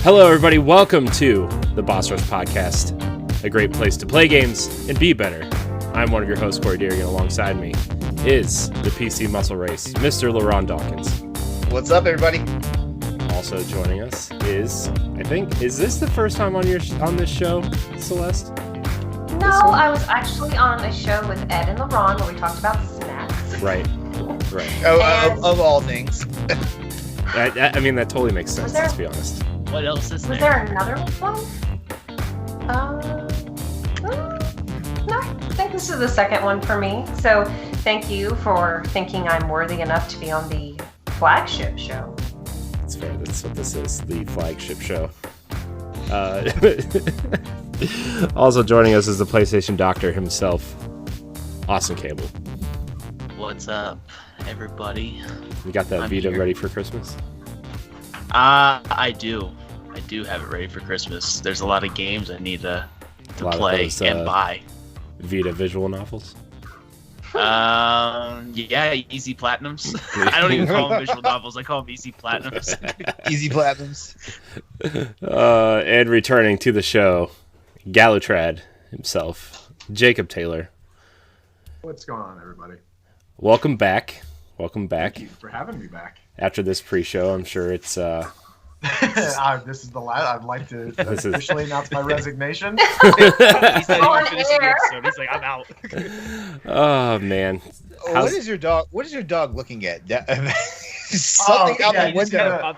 Hello, everybody. Welcome to the Boss Rush Podcast, a great place to play games and be better. I'm one of your hosts, Corey Deering, and alongside me is the PC Muscle Race, Mr. LeRon Dawkins. What's up, everybody? Also joining us is, is this the first time on this show, Celeste? No, I was actually on a show with Ed and LeRon where we talked about snacks. Right. Of all things. I mean, that totally makes sense, let's be honest. What else is there? Was there another one? No, I think this is the second one for me. So thank you for thinking I'm worthy enough to be on the flagship show. That's fair. That's what this is, the flagship show. Also joining us is the PlayStation Doctor himself, Austin Campbell. What's up, everybody? You got that Vita ready for Christmas? I do have it ready for Christmas. There's a lot of games I need to play and buy. Vita visual novels? Yeah, easy platinums. I don't even call them visual novels. I call them easy platinums. Easy platinums. And returning to the show, Galutrad himself, Jacob Taylor. What's going on, everybody? Welcome back. Thank you for having me back. After this pre-show, I'm sure it's... This is the last. I'd like to officially announce my resignation. He's not even finished the episode. He's like, I'm out. Oh, man. What is your dog looking at? Something out the window.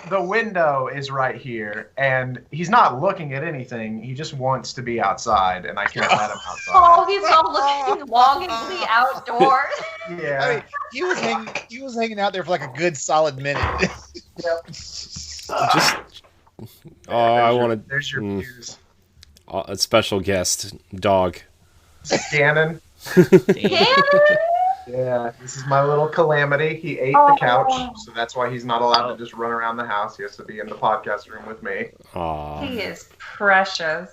The window is right here, and he's not looking at anything. He just wants to be outside, and I can't let him outside. Oh, he's all looking longingly outdoors. Yeah. I mean, he was hanging out there for like a good solid minute. Yep. I wanted... There's your views. A special guest, dog. Gannon. Yeah, this is my little calamity. He ate the couch, so that's why he's not allowed to just run around the house. He has to be in the podcast room with me. Aww. He is precious.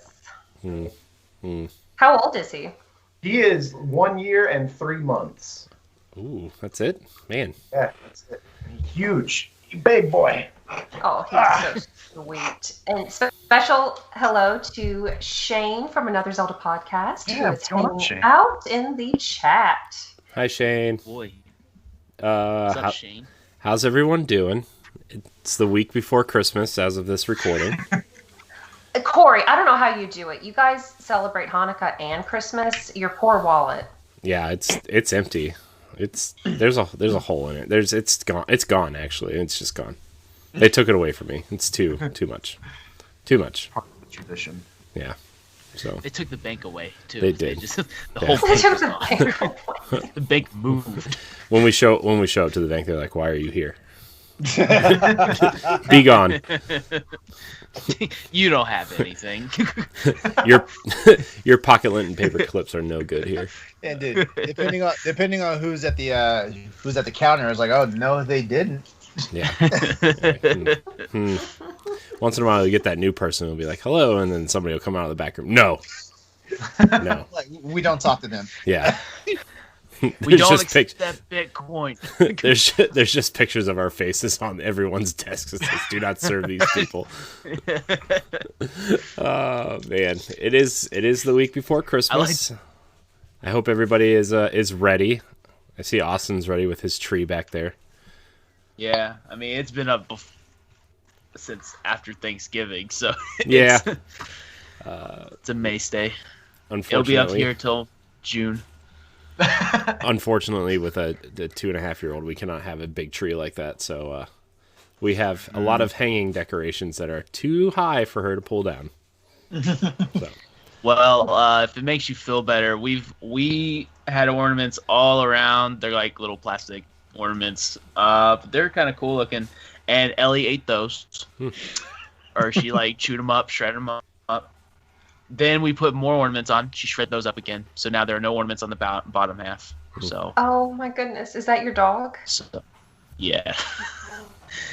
How old is he? He is 1 year and 3 months. Ooh, that's it? Man. Yeah, that's it. Huge. Big boy. Oh, he's so sweet. And special hello to Shane from Another Zelda podcast, who is hanging out in the chat. Hi, Shane. Boy. What's up, Shane? How's everyone doing? It's the week before Christmas as of this recording. Corey, I don't know how you do it. You guys celebrate Hanukkah and Christmas. Your poor wallet. Yeah, it's empty. There's a hole in it. It's gone. It's gone actually. It's just gone. They took it away from me. It's too much. Too much. Part of the tradition. Yeah. So they took the bank away too. They did. The whole bank was gone. The bank moved. When we show up to the bank, they're like, "Why are you here? Be gone." You don't have anything. Your pocket lint and paper clips are no good here. Yeah, dude. Depending on who's at the counter, it's like, oh no, they didn't. Yeah. Once in a while, you get that new person who'll be like, "Hello," and then somebody will come out of the back room. No. Like, we don't talk to them. Yeah. We don't accept that Bitcoin. There's just pictures of our faces on everyone's desks that says, "Do not serve these people." Oh man, it is the week before Christmas. I hope everybody is ready. I see Austin's ready with his tree back there. Yeah, I mean it's been up since after Thanksgiving, so yeah, it's a mainstay. Unfortunately, it'll be up here till June. Unfortunately, with the 2.5-year-old, we cannot have a big tree like that. So we have a lot of hanging decorations that are too high for her to pull down. So. Well, if it makes you feel better, we had ornaments all around. They're like little plastic ornaments. But they're kind of cool looking. And Ellie ate those, or she like chewed them up, shredded them up. Then we put more ornaments on. She shredded those up again. So now there are no ornaments on the bottom half. So. Oh my goodness, is that your dog? So, yeah.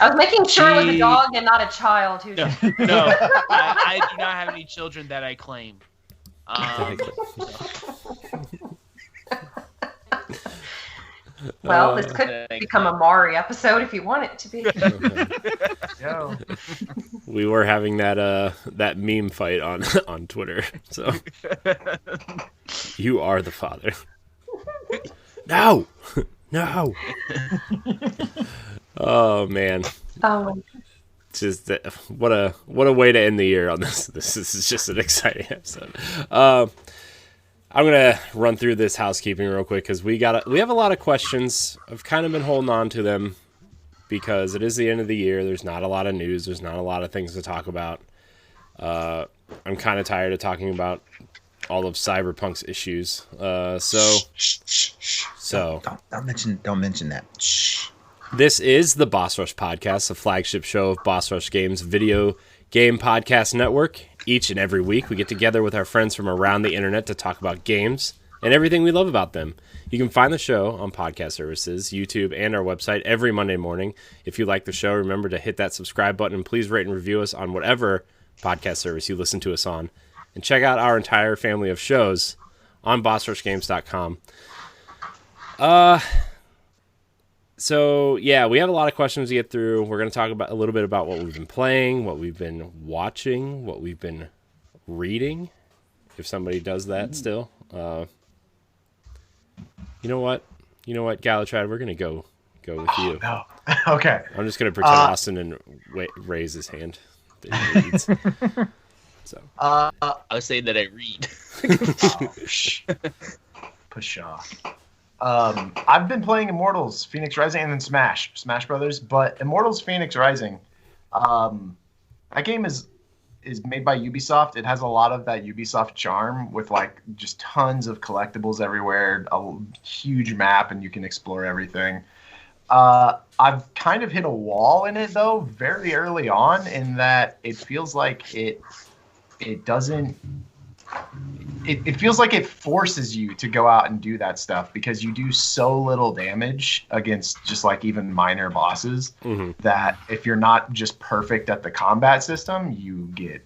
I was making sure it was a dog and not a child. No, I do not have any children that I claim. Well, this could become a Mari episode if you want it to be. Yo. We were having that meme fight on Twitter. So you are the father. No. Oh man. Just what a way to end the year on this. This is just an exciting episode. I'm gonna run through this housekeeping real quick because we have a lot of questions. I've kind of been holding on to them because it is the end of the year. There's not a lot of news. There's not a lot of things to talk about. I'm kind of tired of talking about all of Cyberpunk's issues. So don't mention that. Shh. This is the Boss Rush Podcast, the flagship show of Boss Rush Games video game podcast network. Each and every week, we get together with our friends from around the internet to talk about games and everything we love about them. You can find the show on podcast services, YouTube, and our website every Monday morning. If you like the show, remember to hit that subscribe button and please rate and review us on whatever podcast service you listen to us on. And check out our entire family of shows on bossrushgames.com. So, yeah, we have a lot of questions to get through. We're going to talk about a little bit about what we've been playing, what we've been watching, what we've been reading, if somebody does that still. You know what, Galatrad, we're going to go with you. No. Okay. I'm just going to pretend Austin and raise his hand. That he reads. So. I was saying that I read. Pshaw. I've been playing Immortals, Phoenix Rising, and then Smash Brothers. But Immortals, Phoenix Rising, that game is made by Ubisoft. It has a lot of that Ubisoft charm with like just tons of collectibles everywhere, a huge map, and you can explore everything. I've kind of hit a wall in it though, very early on, in that it feels like it doesn't. It feels like it forces you to go out and do that stuff because you do so little damage against just like even minor bosses that if you're not just perfect at the combat system, you get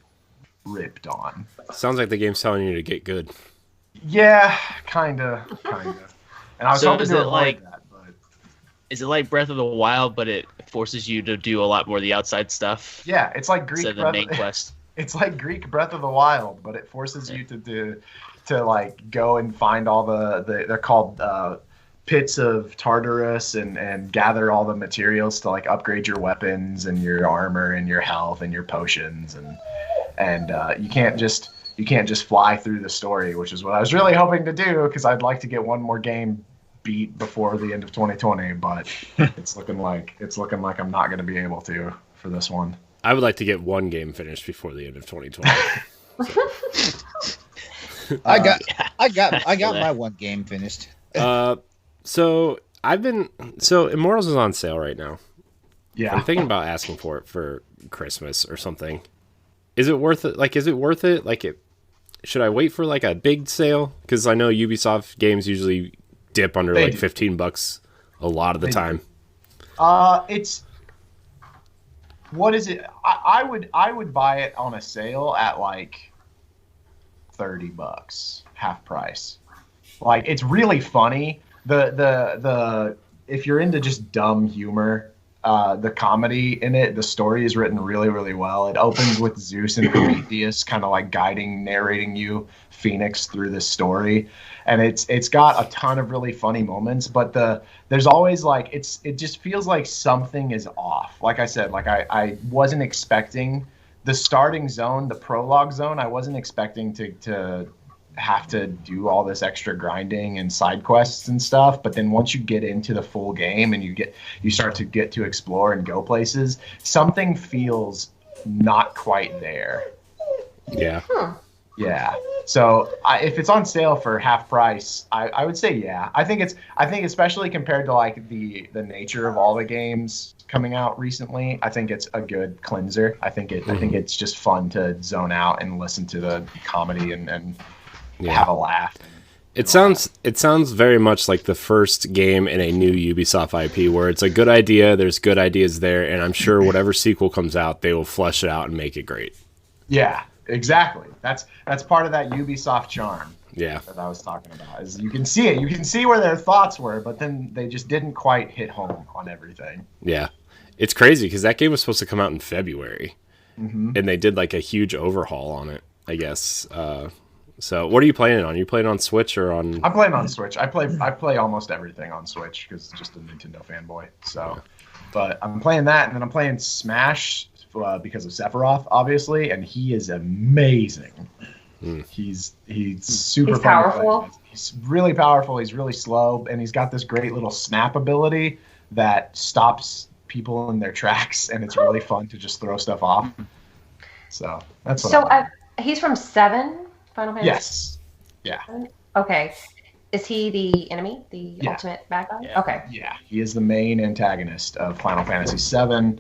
ripped on. Sounds like the game's telling you to get good. Yeah, kinda. And I was hoping to avoid that, but is it like Breath of the Wild, but it forces you to do a lot more of the outside stuff? Yeah, it's like Greek the main quest. It's like Greek Breath of the Wild, but it forces you to like go and find all the they're called pits of Tartarus and gather all the materials to like upgrade your weapons and your armor and your health and your potions and you can't just fly through the story, which is what I was really hoping to do because I'd like to get one more game beat before the end of 2020, but it's looking like I'm not going to be able to for this one. I would like to get one game finished before the end of 2020. I got my one game finished. So Immortals is on sale right now. Yeah. I'm thinking about asking for it for Christmas or something. Is it worth it? Like, should I wait for like a big sale? Because I know Ubisoft games usually dip under like $15 a lot of the time. What is it? I would buy it on a sale at like $30, half price. Like, it's really funny. The if you're into just dumb humor, the comedy in it, the story is written really, really well. It opens with Zeus and Prometheus kind of like narrating you Phoenix through this story, and it's got a ton of really funny moments. But there's always like it just feels like something is off. Like I said, like I wasn't expecting the starting zone, the prologue zone. I wasn't expecting to have to do all this extra grinding and side quests and stuff, but then once you get into the full game and you start to get to explore and go places, something feels not quite there. Yeah. Yeah. So if it's on sale for half price, I would say yeah. I think especially compared to like the nature of all the games coming out recently, I think it's a good cleanser. I think it's just fun to zone out and listen to the comedy and have a laugh. It sounds very much like the first game in a new Ubisoft IP where it's a good idea, there's good ideas there, and I'm sure whatever sequel comes out, they will flesh it out and make it great. Yeah, exactly. That's part of that Ubisoft charm. Yeah. That I was talking about. Is you can see it. You can see where their thoughts were, but then they just didn't quite hit home on everything. Yeah. It's crazy because that game was supposed to come out in February. and they did like a huge overhaul on it, I guess. So what are you playing on? Are you playing on Switch or on? I'm playing on Switch. I play almost everything on Switch because just a Nintendo fanboy. So, but I'm playing that, and then I'm playing Smash because of Sephiroth, obviously, and he is amazing. He's super powerful. He's really powerful. He's really slow, and he's got this great little snap ability that stops people in their tracks, and it's really fun to just throw stuff off. So that's what. So he's from 7 Final Fantasy. Yes. Yeah. Okay. Is he the enemy, the ultimate bad guy? Yeah. Okay. Yeah, he is the main antagonist of Final Fantasy VII,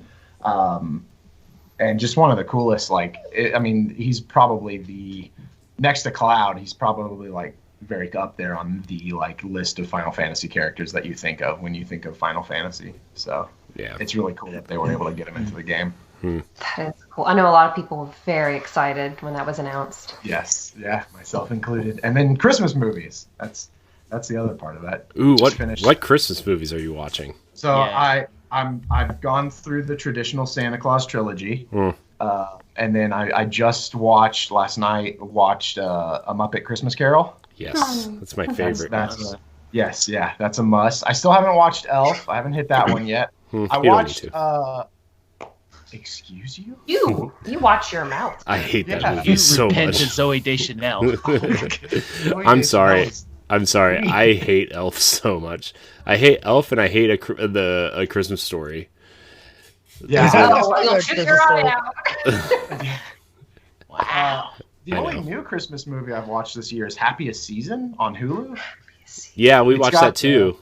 and just one of the coolest. He's probably next to Cloud. He's probably like very up there on the like list of Final Fantasy characters that you think of when you think of Final Fantasy. So yeah, it's really cool that they were able to get him into the game. That is cool. I know a lot of people were very excited when that was announced. Yes, yeah, myself included. And then Christmas movies. That's the other part of that. Ooh, what Christmas movies are you watching? So I've gone through the traditional Santa Claus trilogy, and then I just watched last night. A Muppet Christmas Carol. Yes, that's my favorite. That's a must. I still haven't watched Elf. I haven't hit that one yet. I watched. Excuse you? You watch your mouth. I hate that movie so much. Repent to Zoe Deschanel. I'm sorry. I hate Elf so much. I hate Elf and I hate a Christmas Story. Yeah. You'll shoot your eye out. Wow. The only new Christmas movie I've watched this year is Happiest Season on Hulu. Yeah, we watched that too.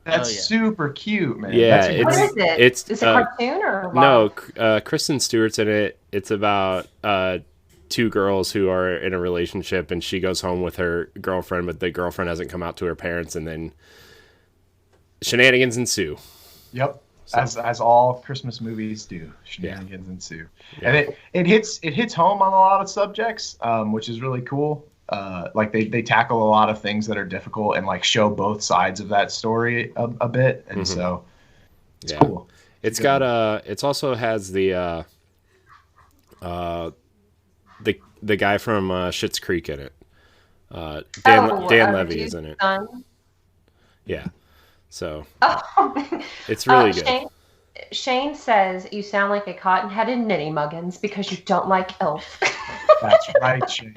That's super cute, man. Yeah, what is it? Is it a cartoon or what? No, Kristen Stewart's in it. It's about two girls who are in a relationship, and she goes home with her girlfriend, but the girlfriend hasn't come out to her parents, and then shenanigans ensue. Yep, as all Christmas movies do, shenanigans ensue, and it hits home on a lot of subjects, which is really cool. Like they tackle a lot of things that are difficult and like show both sides of that story a bit, and so it's cool. It's got it also has the guy from Schitt's Creek in it. Dan Levy is in it. Yeah, so it's really good. Shane says you sound like a cotton-headed ninny muggins because you don't like Elf. That's right, Shane.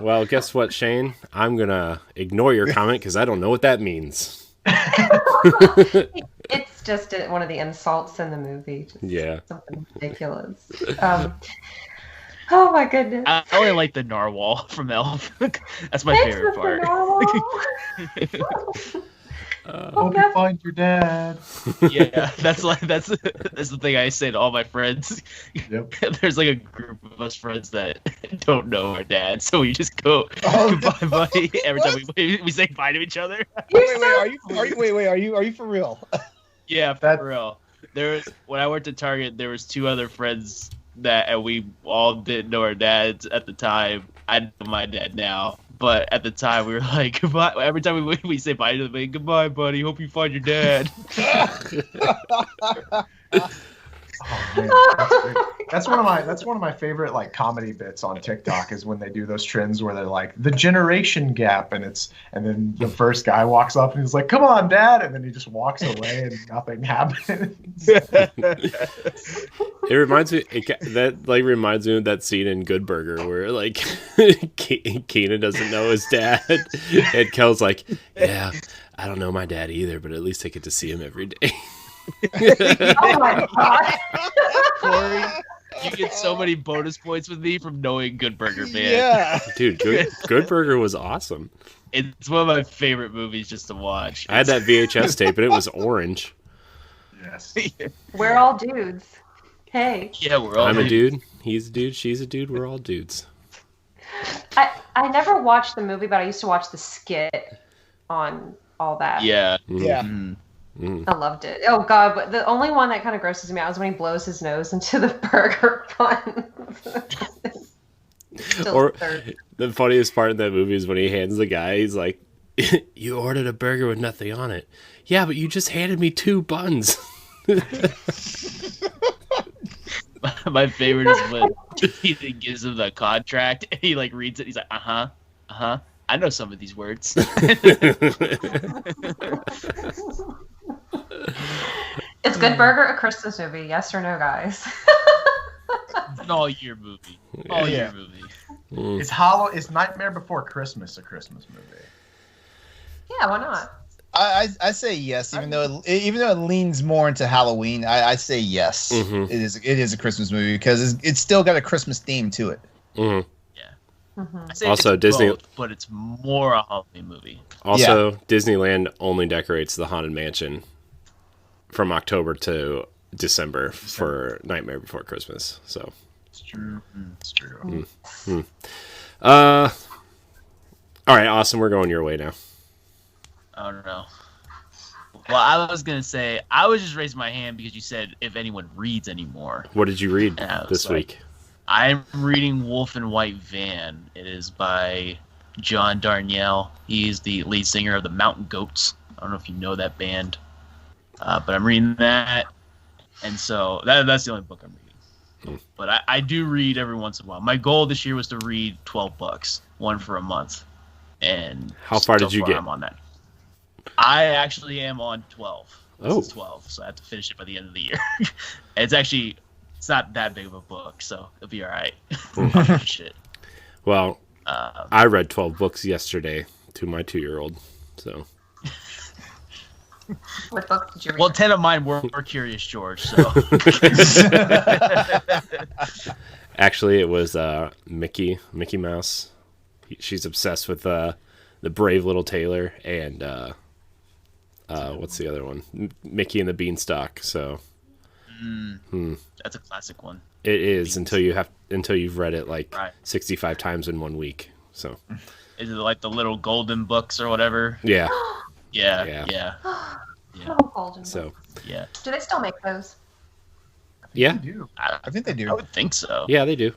Well, guess what, Shane? I'm gonna ignore your comment because I don't know what that means. It's just one of the insults in the movie. Just something ridiculous. Oh my goodness! I only like the narwhal from Elf. That's my favorite part. Hope you find your dad. Yeah, that's the thing I say to all my friends. Yep. There's like a group of us friends that don't know our dad, so we just go goodbye, buddy, every time we say bye to each other. Wait, are you for real? Yeah, for real. When I worked at Target, there was 2 other friends and we all didn't know our dads at the time. I know my dad now. But at the time, we were like, goodbye. Every time we say bye to them, goodbye, buddy. Hope you find your dad. Oh, man. That's one of my favorite like comedy bits on TikTok is when they do those trends where they're like the generation gap, and then the first guy walks up and he's like, "Come on, Dad," and then he just walks away and nothing happens. It reminds me of that scene in Good Burger where like Keenan doesn't know his dad, and Kel's like, "Yeah, I don't know my dad either, but at least I get to see him every day." Oh my god, Corey, you get so many bonus points with me from knowing Good Burger, man. Yeah, dude, Good Burger was awesome. It's one of my favorite movies just to watch. I had that VHS tape, and it was orange. Yes, we're all dudes. Hey. Yeah, we're all. I'm a dude. He's a dude. She's a dude. We're all dudes. I never watched the movie, but I used to watch the skit on all that. Yeah. Yeah. Mm. I loved it. Oh god, but the only one that kind of grosses me out is when he blows his nose into the burger bun. Or the funniest part of that movie is when he hands the guy, he's like, "You ordered a burger with nothing on it." "Yeah, but you just handed me 2 buns." My favorite is when he gives him the contract, and he like reads it. He's like, I know some of these words. Is Good Burger a Christmas movie? Yes or no, guys? An all-year movie. All-year movie. Is Nightmare Before Christmas a Christmas movie? Yeah, why not? I say yes, even though it leans more into Halloween. I say yes. Mm-hmm. It is a Christmas movie because it's still got a Christmas theme to it. Mm-hmm. I say Also, it's Disney, both, but it's more a Halloween movie. Also, Disneyland only decorates the Haunted Mansion from October to December for Nightmare Before Christmas. So It's true. It's true. all right, Austin, we're going your way now. I don't know. Well, I was gonna say I was just raising my hand because you said if anyone reads anymore. What did you read Yeah, this week? I'm reading Wolf and White Van. It is by John Darnielle. He's the lead singer of the Mountain Goats. I don't know if you know that band, but I'm reading that, and so that's the only book I'm reading. But I do read every once in a while. My goal this year was to read 12 books, one for a month. And how far did you get? I'm on that. I actually am on 12. This is 12, so I have to finish it by the end of the year. It's not that big of a book, so it'll be all right. Shit. Well, I read 12 books yesterday to my 2-year-old. So. What book did you read? Well, 10 of mine were Curious George. So. Actually, it was Mickey Mouse. She's obsessed with the Brave Little Tailor and what's the other one? Mickey and the Beanstalk. So. That's a classic one. It is until you've read it like right. 65 times in 1 week. So is it like the little golden books or whatever? Yeah. Yeah. Oh, golden So books. Yeah. Do they still make those? Yeah. They do. I think they do. I would think so. Yeah, they do.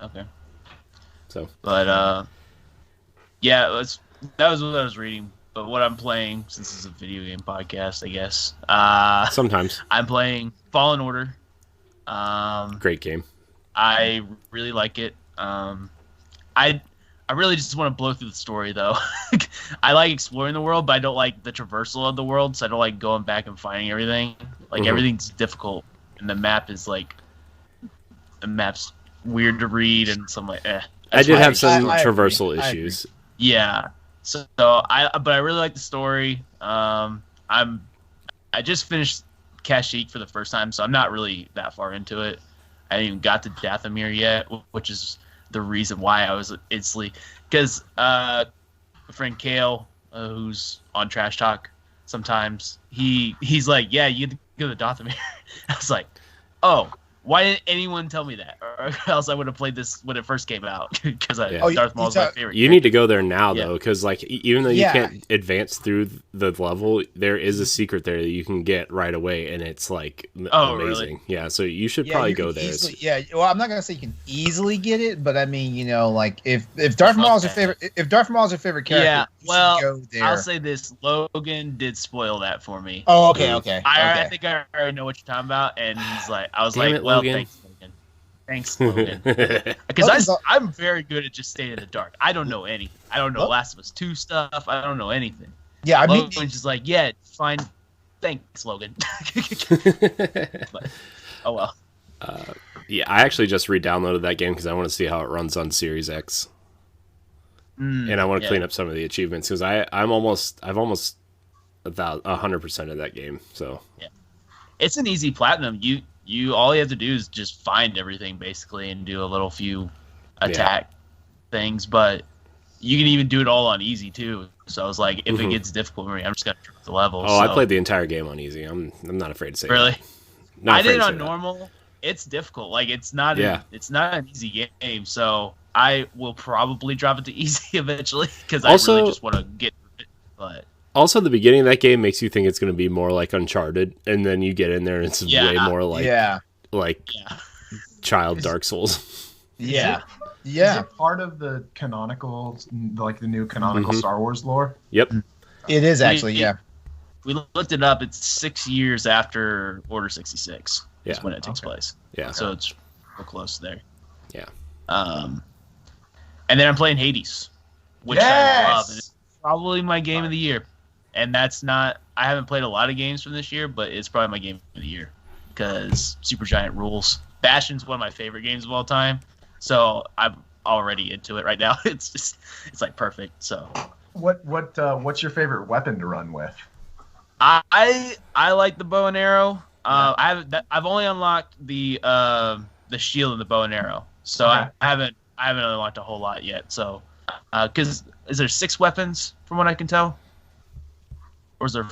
Okay. So. But that was what I was reading. But what I'm playing, since it's a video game podcast, I guess. Sometimes. I'm playing Fallen Order. Great game. I really like it. I really just want to blow through the story, though. I like exploring the world, but I don't like the traversal of the world, so I don't like going back and finding everything. Like, everything's difficult, and the map's weird to read, and so I'm like, eh. I did have some I traversal agree. issues. Yeah. So but I really like the story. I just finished Kashyyyk for the first time, so I'm not really that far into it. I haven't even got to Dathomir yet, which is the reason why I was instantly, because my friend Kale, who's on Trash Talk sometimes, he's like, yeah, you have to go to Dathomir. I was like, oh, why didn't anyone tell me that? Or else I would have played this when it first came out, because Darth Maul's my favorite. You need to go there now, though, because like even though you can't advance through the level, there is a secret there that you can get right away, and it's like amazing. Really? Yeah, so you should probably go there. Well, I'm not gonna say you can easily get it, but I mean, like if Darth Maul is your favorite character, you should go there. I'll say this: Logan did spoil that for me. Oh, okay. I think I already know what you're talking about, and he's like, I was Damn like, it, well, Logan. Thanks, Logan. Because I'm very good at just staying in the dark. I don't know anything. I don't know Last of Us 2 stuff. I don't know anything. Yeah, I mean, Logan's just like, yeah, fine. Thanks, Logan. But, oh well. Yeah, I actually just re-downloaded that game because I want to see how it runs on Series X, and I want to clean up some of the achievements because I've almost 100% of that game. So yeah, it's an easy platinum. You all you have to do is just find everything basically and do a little few attack things, but you can even do it all on easy too. So I was like, if it gets difficult for me, I'm just gonna drop the level. I played the entire game on easy. I'm not afraid to say really. That. I did it on normal. It's difficult. Like it's not an easy game. So I will probably drop it to easy eventually because I really just want to get through it. But also, the beginning of that game makes you think it's going to be more like Uncharted, and then you get in there and it's way more like child Dark Souls. Yeah. Is it part of the canonical, like the new canonical Star Wars lore? Yep. It is actually, We looked it up. It's 6 years after Order 66 is when it takes place. Yeah. So it's real close there. Yeah. And then I'm playing Hades, which I love. It's probably my game of the year. And that's not... I haven't played a lot of games from this year, but it's probably my game of the year because Supergiant rules. Bastion's one of my favorite games of all time, so I'm already into it right now. It's like perfect. So what's your favorite weapon to run with? I like the bow and arrow. I've only unlocked the shield and the bow and arrow, so okay. I haven't unlocked a whole lot yet. So because is there 6 weapons from what I can tell, or is there?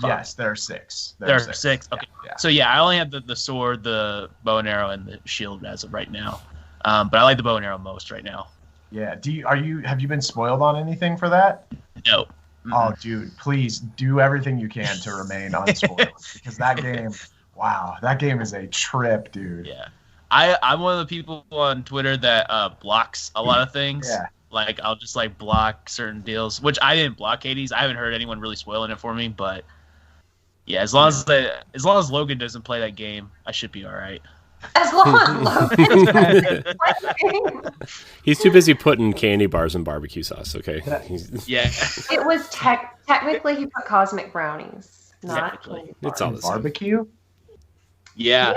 5? Yes, there are 6. There are 6. Okay. Yeah. So yeah, I only have the sword, the bow and arrow, and the shield as of right now. But I like the bow and arrow most right now. Yeah. Have you been spoiled on anything for that? No. Mm-hmm. Oh, dude, please do everything you can to remain unspoiled because that game is a trip, dude. Yeah. I'm one of the people on Twitter that blocks a lot of things. Yeah. Like I'll just like block certain deals, which I didn't block Hades. I haven't heard anyone really spoiling it for me, but yeah, as long as Logan doesn't play that game, I should be all right. As long as Logan doesn't play the game. He's too busy putting candy bars in barbecue sauce. Okay. Yeah. It was technically he put cosmic brownies, not it's all the same. Barbecue. Yeah.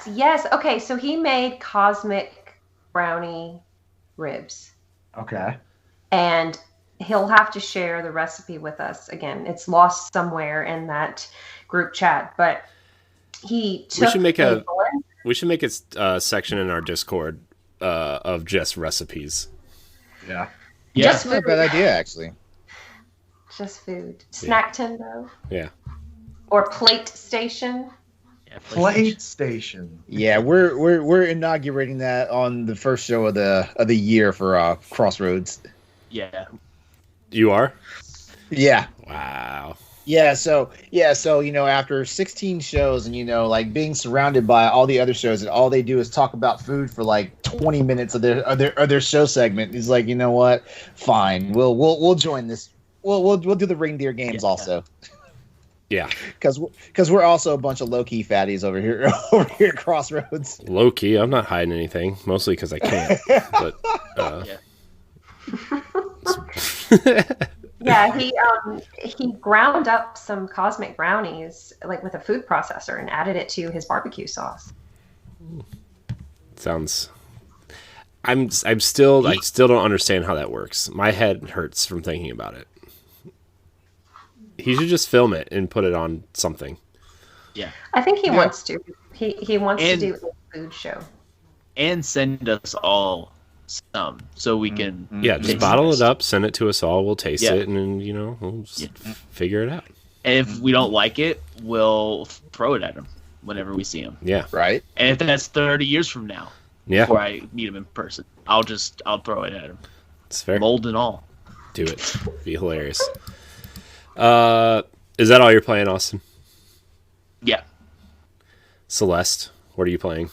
Yes. Okay, so he made cosmic brownie ribs. Okay. And he'll have to share the recipe with us. Again, it's lost somewhere in that group chat, but he took we should make a section in our Discord of just recipes. Yeah. That's not a bad idea, actually. Just food. Snacktendo. Yeah. Or Plate Station. Yeah, Plate Station. Yeah, we're inaugurating that on the first show of the year for Crossroads. Yeah. You are? Yeah. Wow. Yeah, so after 16 shows and like being surrounded by all the other shows and all they do is talk about food for like 20 minutes of their show segment, he's like, you know what? Fine. We'll join this. We'll do the reindeer games also. Yeah, because we're also a bunch of low key fatties over here at Crossroads. Low key, I'm not hiding anything, mostly because I can't. But yeah, he ground up some cosmic brownies like with a food processor and added it to his barbecue sauce. Sounds. I still don't understand how that works. My head hurts from thinking about it. He should just film it and put it on something. Yeah. I think he wants to. He wants to do a food show. And send us all some so we can... Yeah, just bottle it up, send it to us all, we'll taste it, and then, we'll just figure it out. And if we don't like it, we'll throw it at him whenever we see him. Yeah. Right. And if that's 30 years from now, before I meet him in person, I'll throw it at him. It's fair. Mold and all. Do it. Be hilarious. Is that all you're playing, Austin? Yeah. Celeste, what are you playing?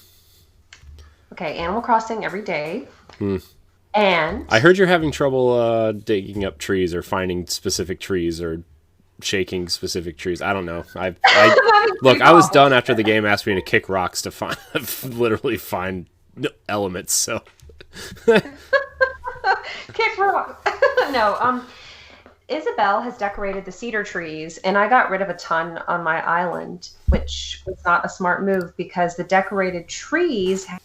Okay, Animal Crossing every day. And I heard you're having trouble digging up trees or finding specific trees or shaking specific trees. I don't know. Look, I was done after the game asked me to kick rocks to literally find elements. So kick rock. No. Isabel has decorated the cedar trees, and I got rid of a ton on my island, which was not a smart move because the decorated trees have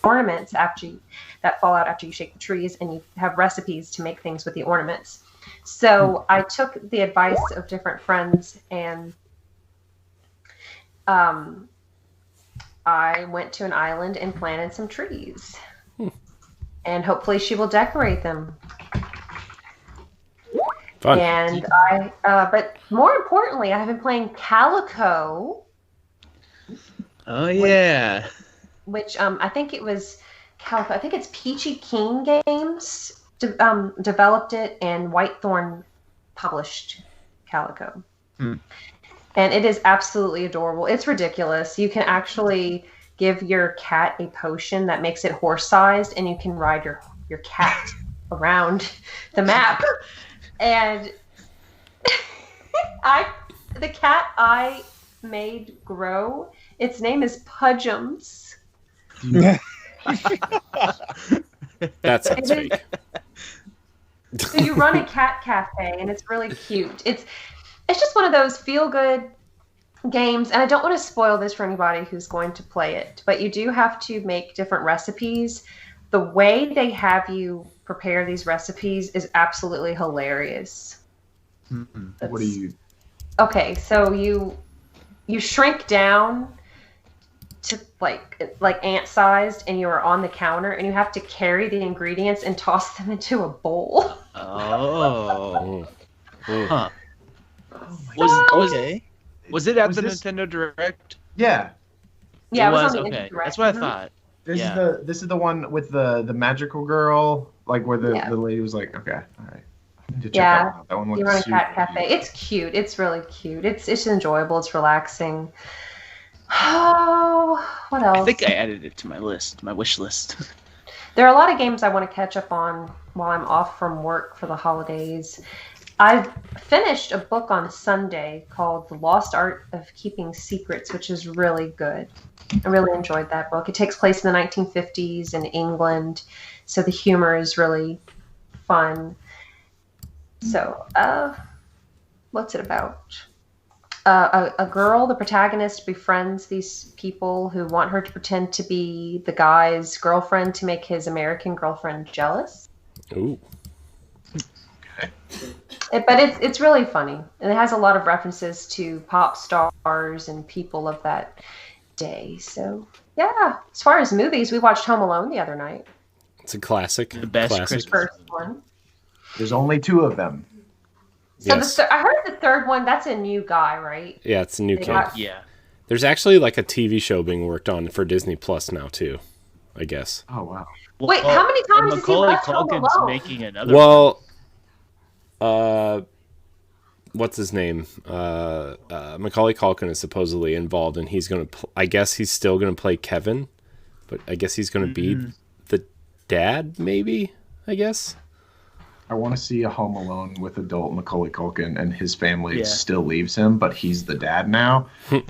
ornaments that fall out after you shake the trees, and you have recipes to make things with the ornaments. So I took the advice of different friends, and I went to an island and planted some trees. And hopefully she will decorate them. Fun. And but more importantly, I've been playing Calico. Oh yeah. Which I think it was Calico. I think it's Peachy Keen Games developed it, and Whitethorn published Calico. And it is absolutely adorable. It's ridiculous. You can actually give your cat a potion that makes it horse-sized, and you can ride your cat around the map. And the cat I made grow, its name is Pudgems. That sounds fake. So you run a cat cafe, and it's really cute. It's just one of those feel-good games, and I don't want to spoil this for anybody who's going to play it, but you do have to make different recipes. The way they have you prepare these recipes is absolutely hilarious. What do you... Okay, so you shrink down to like ant-sized, and you are on the counter, and you have to carry the ingredients and toss them into a bowl. Oh. Huh. Okay. Was it at Was the this- Nintendo Direct? Yeah. Yeah, it was on the okay. Direct. That's what I thought. This is the one with the magical girl, like where the lady was like, okay, all right. I need to check that one out. That one You looks run a super cat cafe. cute. It's cute. It's really cute. It's enjoyable. It's relaxing. Oh, what else? I think I added it to my list, my wish list. There are a lot of games I want to catch up on while I'm off from work for the holidays. I finished a book on Sunday called The Lost Art of Keeping Secrets, which is really good. I really enjoyed that book. It takes place in the 1950s in England, so the humor is really fun. So, what's it about? A girl, the protagonist, befriends these people who want her to pretend to be the guy's girlfriend to make his American girlfriend jealous. Ooh. But it's really funny, and it has a lot of references to pop stars and people of that day. So, yeah. As far as movies, we watched Home Alone the other night. It's a classic. The best classic. Christmas. First one. There's only 2 of them. So Yes. I heard the third one. That's a new guy, right? Yeah, it's a new They kid. got- Yeah. There's actually like a TV show being worked on for Disney Plus now too, I guess. Oh wow. Wait, how many times has he Macaulay left Home Culkin's Alone? making another Well, what's his name? Macaulay Culkin is supposedly involved, and he's gonna. I guess he's still gonna play Kevin, but I guess he's gonna be the dad, maybe. I guess. I want to see a Home Alone with adult Macaulay Culkin, and his family Yeah. still leaves him, but he's the dad now. and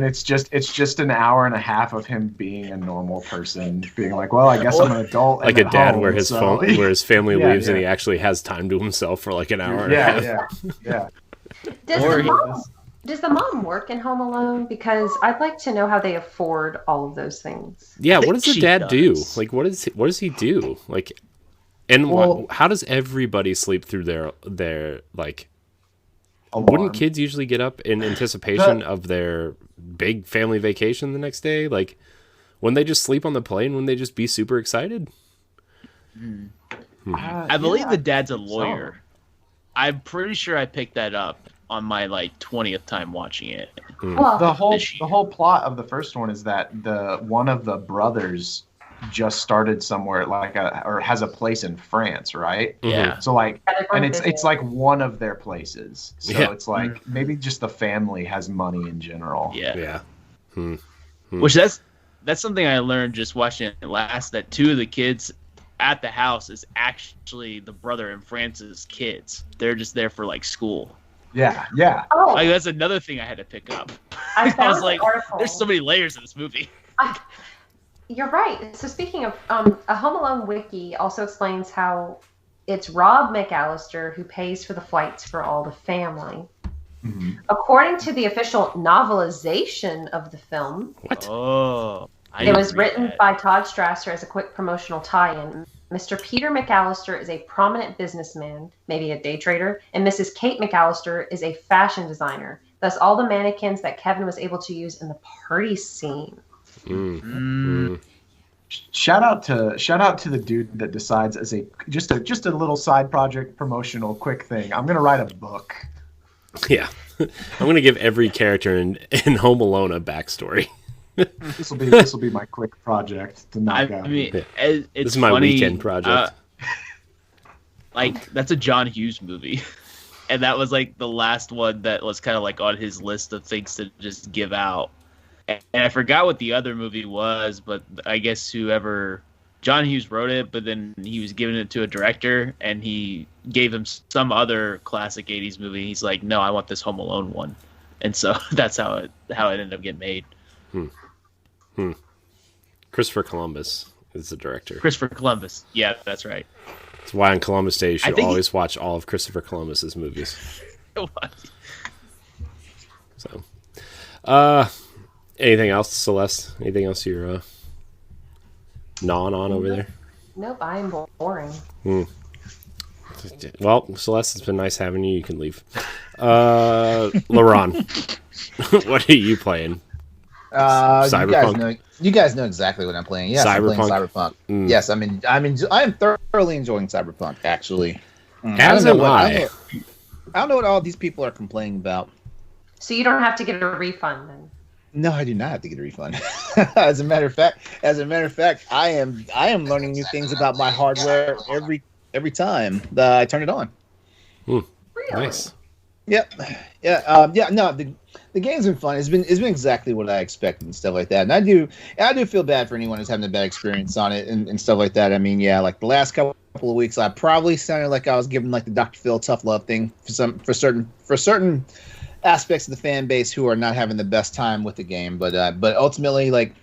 it's just an hour and a half of him being a normal person, being like, well, I guess I'm an adult. Like and a at dad home, where his so- phone, where his family Yeah, leaves and yeah. he actually has time to himself for like an hour and a half. yeah. Does the mom work in Home Alone? Because I'd like to know how they afford all of those things. Yeah, what think does the she dad do? does. Like, what does he do? Like, and Well- how does everybody sleep through their like? Alarm. Wouldn't kids usually get up in anticipation of their big family vacation the next day? Like, wouldn't they just sleep on the plane? Wouldn't they just be super excited? I believe the dad's a lawyer. I'm pretty sure I picked that up on my like 20th time watching it. Well, The This year. whole plot of the first one is that one of the brothers just started somewhere or has a place in France, right? Yeah. So like, they're going and to it's visit. like one of their places. So Yeah. it's like maybe just the family has money in general. Yeah. Yeah. Which that's something I learned just watching it last, that 2 of the kids at the house is actually the brother and France's kids. They're just there for like school. Yeah. Oh, Like that's another thing I had to pick up. I I found was an like, article. there's so many layers in this movie. You're right. So speaking of a Home Alone wiki also explains how it's Rob McAllister who pays for the flights for all the family. Mhm. According to the official novelization of the film, What? Oh. I it didn't was read written that. by Todd Strasser as a quick promotional tie-in. Mr. Peter McAllister is a prominent businessman, maybe a day trader, and Mrs. Kate McAllister is a fashion designer. Thus, all the mannequins that Kevin was able to use in the party scene. Shout out to the dude that decides as just a little side project promotional quick thing. I'm gonna write a book. Yeah. I'm gonna give every character in Home Alone a backstory. This will be my quick project to knock out. I mean, Yeah. it's This is my funny, weekend project. Like that's a John Hughes movie, and that was like the last one that was kind of like on his list of things to just give out. And I forgot what the other movie was, but I guess whoever John Hughes wrote it, but then he was giving it to a director, and he gave him some other classic '80s movie. He's like, "No, I want this Home Alone one," and so that's how it ended up getting made. Christopher Columbus is the director. Christopher Columbus. Yeah, that's right. That's why on Columbus Day you should always watch all of Christopher Columbus's movies. So, anything else, Celeste? Anything else you're gnawing on over there? Nope, I am boring. Well, Celeste, it's been nice having you. You can leave. LeRon, what are you playing? Cyberpunk. You guys know exactly what I'm playing. Yes, I'm playing Cyberpunk. Yes, I am thoroughly enjoying Cyberpunk. Actually, as am I. I don't know what all these people are complaining about. So you don't have to get a refund then? No, I do not have to get a refund. As a matter of fact, I am learning new things about my hardware every time that I turn it on. Really? Nice. Yep. Yeah. No, the game's been fun. It's been exactly what I expected and stuff like that. And I do feel bad for anyone who's having a bad experience on it and stuff like that. I mean, yeah, like the last couple of weeks, I probably sounded like I was giving like the Dr. Phil tough love thing for certain aspects of the fan base who are not having the best time with the game. But ultimately, like,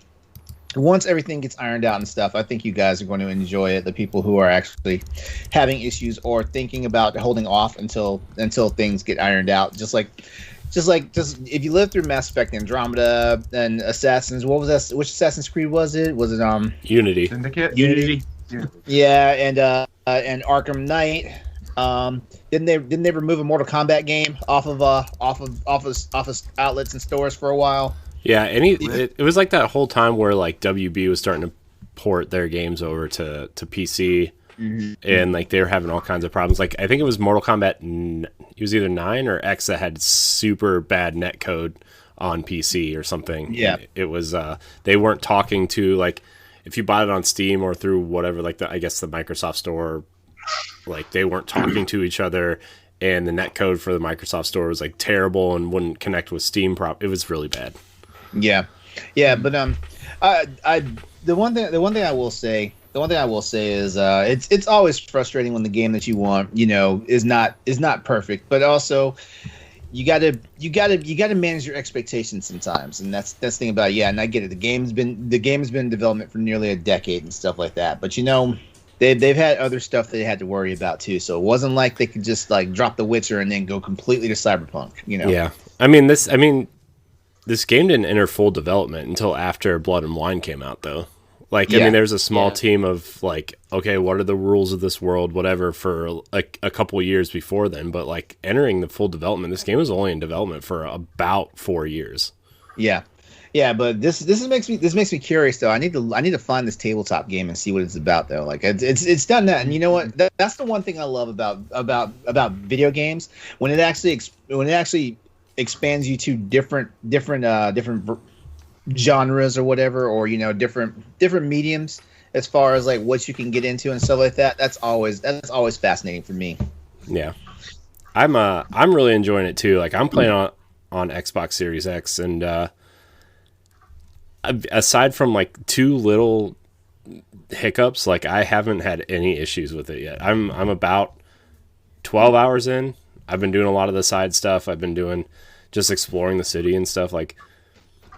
once everything gets ironed out and stuff, I think you guys are going to enjoy it. The people who are actually having issues or thinking about holding off until things get ironed out, just if you lived through Mass Effect Andromeda and Assassins, what was that? Which Assassin's Creed was it? Was it Unity? Syndicate? Unity. Yeah, and Arkham Knight. Didn't they remove a Mortal Kombat game off of outlets and stores for a while? Yeah, it was like that whole time where like WB was starting to port their games over to PC, and like they were having all kinds of problems. Like I think it was Mortal Kombat. It was either 9 or X that had super bad netcode on PC or something. Yeah, it was. They weren't talking to, like, if you bought it on Steam or through whatever, like I guess the Microsoft Store, like they weren't talking to each other. And the netcode for the Microsoft Store was like terrible and wouldn't connect with Steam. It was really bad. Yeah, but the one thing I will say is it's always frustrating when the game that you want, is not perfect, but also you gotta manage your expectations sometimes, and that's the thing about it. Yeah, and I get it. The game has been in development for nearly a decade and stuff like that, but they've had other stuff they had to worry about too, so it wasn't like they could just like drop The Witcher and then go completely to Cyberpunk. Yeah, this game didn't enter full development until after Blood and Wine came out, though. Like, yeah. I mean, there's a small team of, like, okay, what are the rules of this world, whatever, for like a couple years before then. But, like, entering the full development, this game was only in development for about 4 years. Yeah, but this makes me curious, though. I need to find this tabletop game and see what it's about, though. Like, it's done that, and you know what? That's the one thing I love about video games, when it actually expands you to different genres or whatever, or different mediums as far as like what you can get into and stuff like that. That's always fascinating for me. Yeah, I'm really enjoying it too. Like I'm playing on Xbox Series X, and aside from like 2 little hiccups, like I haven't had any issues with it yet. I'm about 12 hours in. I've been doing a lot of the side stuff. I've been doing just exploring the city and stuff. Like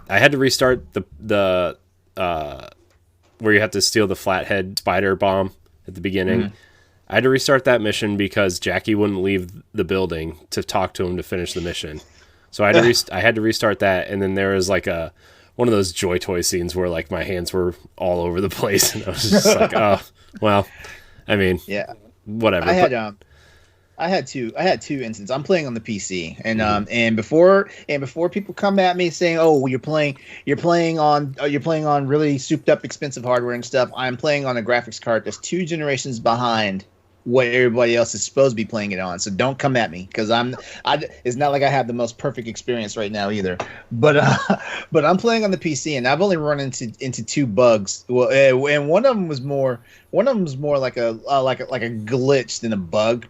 I had to restart the where you have to steal the flathead spider bomb at the beginning. I had to restart that mission because Jackie wouldn't leave the building to talk to him to finish the mission. So I had to restart that, and then there was like one of those Joy Toy scenes where like my hands were all over the place, and I was just like, oh well. I mean, yeah, whatever. I had two instances. I'm playing on the PC, and before people come at me saying, "Oh, you're playing on really souped up expensive hardware and stuff," I'm playing on a graphics card that's 2 generations behind what everybody else is supposed to be playing it on. So don't come at me, because it's not like I have the most perfect experience right now either. But I'm playing on the PC, and I've only run into 2 bugs. Well, and one of them was more like a glitch than a bug.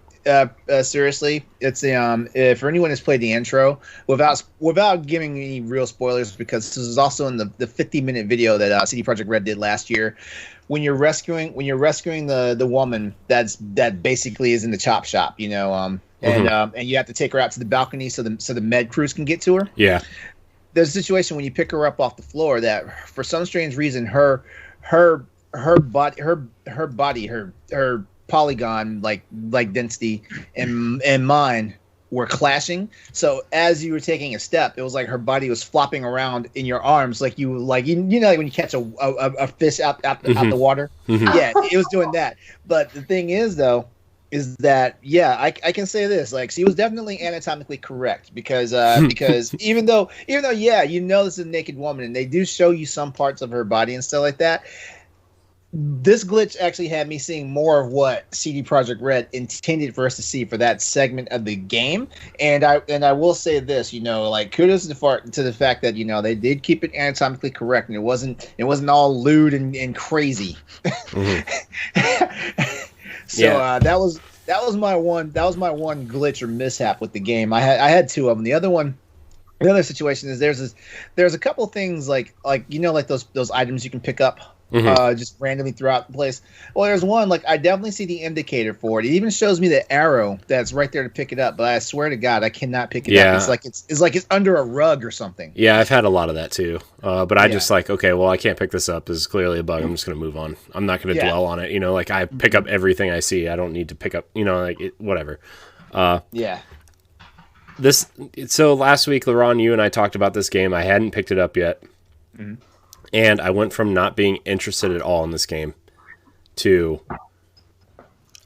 Seriously, it's for anyone who's played the intro, without giving any real spoilers, because this is also in the 50-minute video that CD Projekt Red did last year. When you're rescuing the woman that basically is in the chop shop, and you have to take her out to the balcony so the med crews can get to her. Yeah, there's a situation when you pick her up off the floor that for some strange reason her her body, her polygon like density and mine were clashing. So as you were taking a step, it was like her body was flopping around in your arms, like you like when you catch a fish out the water. Yeah, it was doing that. But the thing is though, is that I can say this, like she was definitely anatomically correct because even though this is a naked woman and they do show you some parts of her body and stuff like that, this glitch actually had me seeing more of what CD Projekt Red intended for us to see for that segment of the game. And I will say this, like kudos to the fact that they did keep it anatomically correct and it wasn't all lewd and crazy. So that was my one glitch or mishap with the game. I had two of them. The other situation is there's a couple things like those items you can pick up just randomly throughout the place. Well, there's one, like I definitely see the indicator for it. It even shows me the arrow that's right there to pick it up, but I swear to God, I cannot pick it up. It's like it's under a rug or something. Yeah, I've had a lot of that too. But I just okay, well, I can't pick this up. This is clearly a bug. I'm just going to move on. I'm not going to dwell on it. Like I pick up everything I see. I don't need to pick up, whatever. So last week, LeRon, you and I talked about this game. I hadn't picked it up yet. Mm-hmm. And I went from not being interested at all in this game to,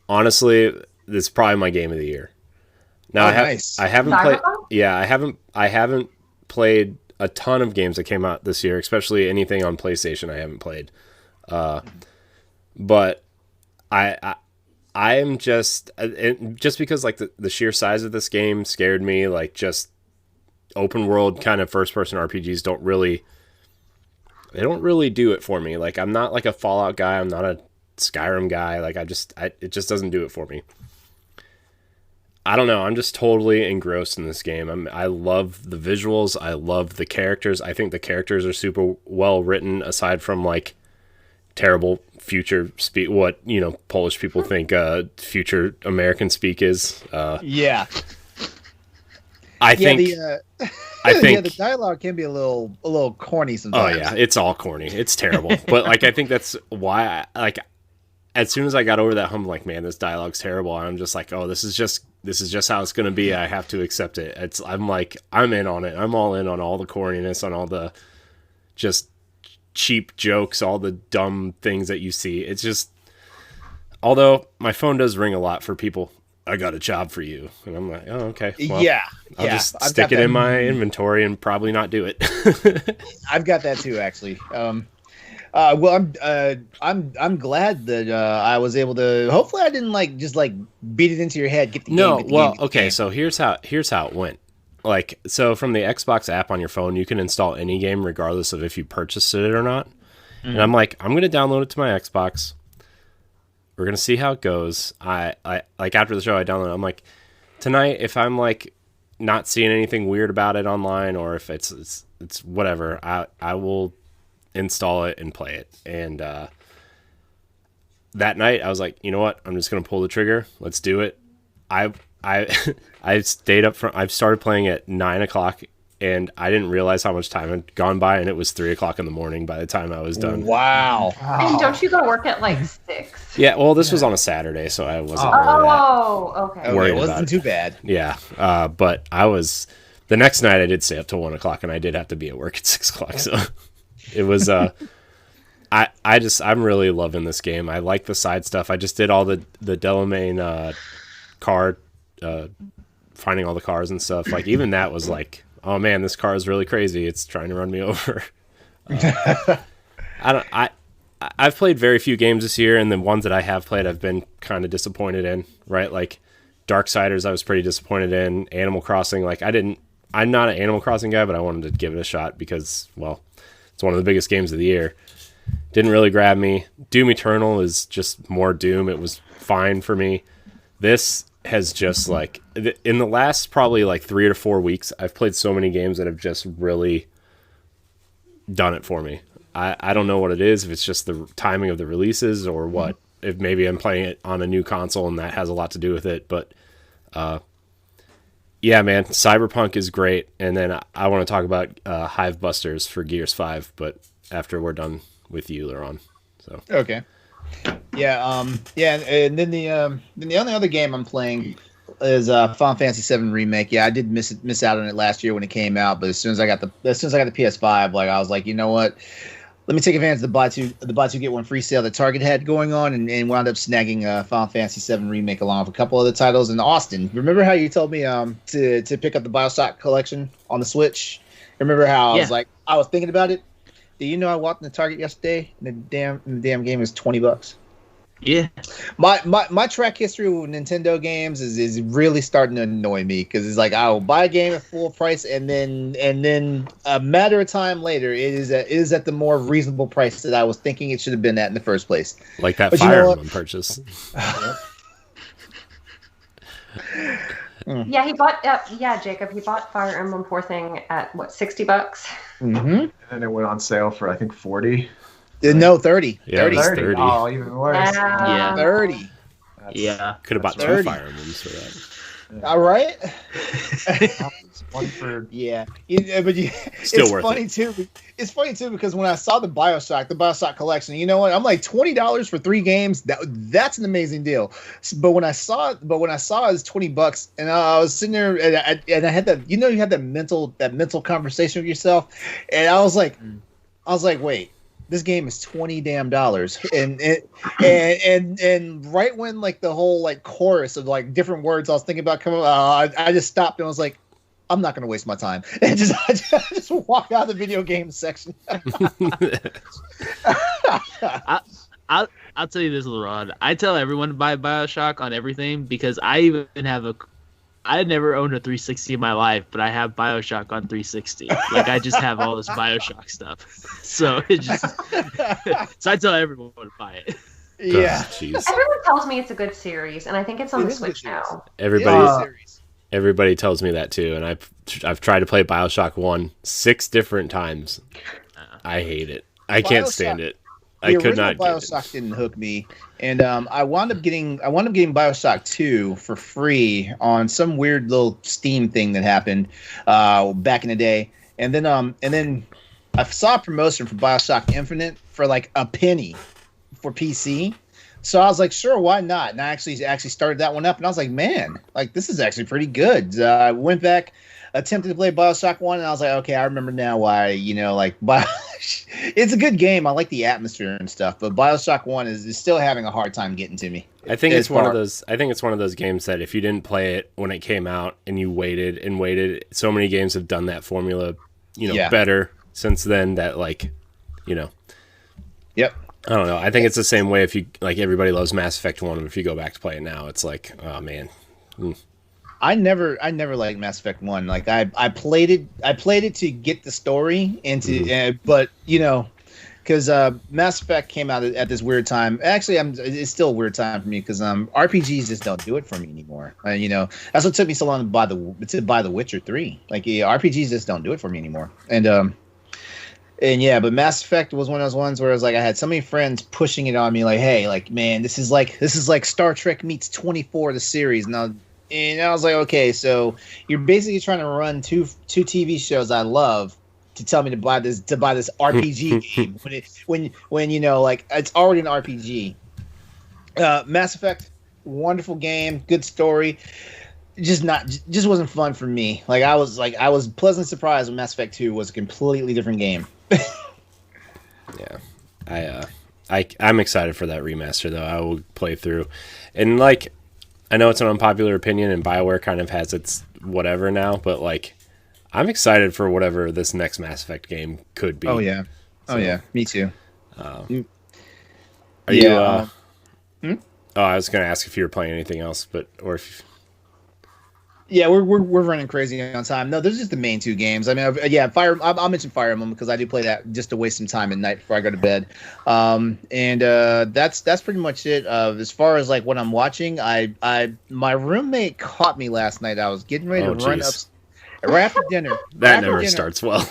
honestly, this is probably my game of the year. Now nice. I haven't played. Yeah, I haven't played a ton of games that came out this year, especially anything on PlayStation. I haven't played, but I am just because like the sheer size of this game scared me. Like just open world kind of first person RPGs don't really do it for me. Like I'm not like a Fallout guy. I'm not a Skyrim guy. Like it just doesn't do it for me. I don't know. I'm just totally engrossed in this game. I love the visuals. I love the characters. I think the characters are super well written, aside from like terrible future speak. What Polish people think future American speak is. Yeah. I think the dialogue can be a little corny sometimes. Oh yeah, it's all corny. It's terrible. But like I think that's why as soon as I got over that hump, like, man, this dialogue's terrible. I'm just like, oh, this is just how it's gonna be. I have to accept it. I'm in on it. I'm all in on all the corniness, on all the just cheap jokes, all the dumb things that you see. It's just, although my phone does ring a lot for people. I got a job for you. And I'm like, oh, okay. Well, I'll just stick it in my inventory and probably not do it. I've got that too, actually. Well, I'm glad that I was able to. Hopefully, I didn't just beat it into your head. Get the game. Okay. So here's how it went. Like, so from the Xbox app on your phone, you can install any game regardless of if you purchased it or not. Mm-hmm. And I'm like, I'm gonna download it to my Xbox. We're gonna see how it goes. I like after the show I downloaded. I'm like, tonight if I'm like not seeing anything weird about it online, or if it's whatever, I will install it and play it. And that night I was like, you know what? I'm just gonna pull the trigger. Let's do it. I stayed up from. I've started playing at 9:00. And I didn't realize how much time had gone by, and it was 3:00 in the morning by the time I was done. Wow. And don't you go to work at 6? Yeah, well, this was on a Saturday, so I wasn't okay. worried it wasn't about it. Too bad. Yeah, but I was, the next night I did stay up till 1:00, and I did have to be at work at 6:00, so it was, I'm really loving this game. I like the side stuff. I just did all the Delamain car, finding all the cars and stuff. Like, even that was like, oh man, this car is really crazy. It's trying to run me over. I've played very few games this year, and the ones that I have played, I've been kind of disappointed in. Right, like Darksiders, I was pretty disappointed in. Animal Crossing, I'm not an Animal Crossing guy, but I wanted to give it a shot because, well, it's one of the biggest games of the year. Didn't really grab me. Doom Eternal is just more Doom. It was fine for me. This has just in the last probably 3 or 4 weeks, I've played so many games that have just really done it for me. I don't know what it is, if it's just the timing of the releases or what, if maybe I'm playing it on a new console and that has a lot to do with it. But yeah, man, Cyberpunk is great. And then I want to talk about Hivebusters for Gears 5, but after we're done with you, LeRon. So okay. Yeah, and then the only other game I'm playing is Final Fantasy VII Remake. Yeah, I did miss out on it last year when it came out, but as soon as I got the PS5, like I was like, you know what? Let me take advantage of the buy two get one free sale that Target had going on, and wound up snagging Final Fantasy VII Remake along with a couple other titles. And Austin, remember how you told me to pick up the BioShock collection on the Switch? Remember how I was thinking about it? Do you know I walked in the Target yesterday and the damn game is $20? Yeah. My track history with Nintendo games is really starting to annoy me because it's like I'll buy a game at full price and then a matter of time later it is at the more reasonable price that I was thinking it should have been at in the first place. Like that Fire Emblem purchase. Yeah, he bought. Jacob, he bought Fire Emblem Poor Thing at what, $60? Mm-hmm. And then it went on sale for I think 40. No, 30. Yeah, 30. 30. Oh, even worse. Yeah. 30. Yeah. Could have bought 2 Fire Emblems for that. All right. One for But Still it's worth funny it. too. It's funny too because when I saw the BioShock collection, you know what? I'm like $20 for 3 games. That's an amazing deal. But when I saw it was $20, and I was sitting there and I had that, you have that mental conversation with yourself, and I was like, wait. This game is $20 damn, and right when like the whole like chorus of like different words I was thinking about coming, I just stopped and I was like, I'm not gonna waste my time, and I just walked out of the video game section. I'll tell you this, LeRon. I tell everyone to buy BioShock on everything because I even have I never owned a 360 in my life, but I have BioShock on 360. Like I just have all this BioShock stuff. So so I tell everyone to buy it. Yeah. Jeez. Everyone tells me it's a good series, and I think it's on the Switch now. Everybody tells me that too, and I've tried to play BioShock 1 6 different times. I hate it. I can't stand it. I could not get it. BioShock didn't hook me, and I wound up getting BioShock 2 for free on some weird little Steam thing that happened back in the day, and then I saw a promotion for BioShock Infinite for like a penny for PC. So I was like, sure, why not? And I actually started that one up, and I was like, man, like this is actually pretty good. I went back, attempted to play BioShock 1, and I was like, okay, I remember now why, it's a good game. I like the atmosphere and stuff, but BioShock 1 is still having a hard time getting to me. I think it's one of those games that if you didn't play it when it came out and you waited and waited, so many games have done that formula, better since then that Yep. I don't know. I think it's the same way if you like everybody loves Mass Effect 1, but if you go back to play it now, it's like, oh man. I never liked Mass Effect 1. Like I played it to get the story and to but because Mass Effect came out at this weird time. Actually, it's still a weird time for me because RPGs just don't do it for me anymore. That's what took me so long to buy the Witcher 3. Like RPGs just don't do it for me anymore. And yeah, but Mass Effect was one of those ones where I was like, I had so many friends pushing it on me, like, hey, like, man, this is like Star Trek meets 24, the series. And I was like, okay, so you're basically trying to run two TV shows I love to tell me to buy this RPG game when it's already an RPG. Mass Effect, wonderful game, good story. Just wasn't fun for me. Like I was pleasantly surprised when Mass Effect 2 was a completely different game. Yeah, I'm excited for that remaster though. I will play through, and like I know it's an unpopular opinion, and BioWare kind of has its whatever now, but like I'm excited for whatever this next Mass Effect game could be. Oh yeah, me too. Are you? Oh, I was going to ask if you were playing anything else, or if. Yeah, we're running crazy on time. No, those are just the main 2 games. I mean, I'll mention Fire Emblem because I do play that just to waste some time at night before I go to bed. And that's pretty much it. As far as like what I'm watching, my roommate caught me last night. I was getting ready to run up right after dinner. That never starts well.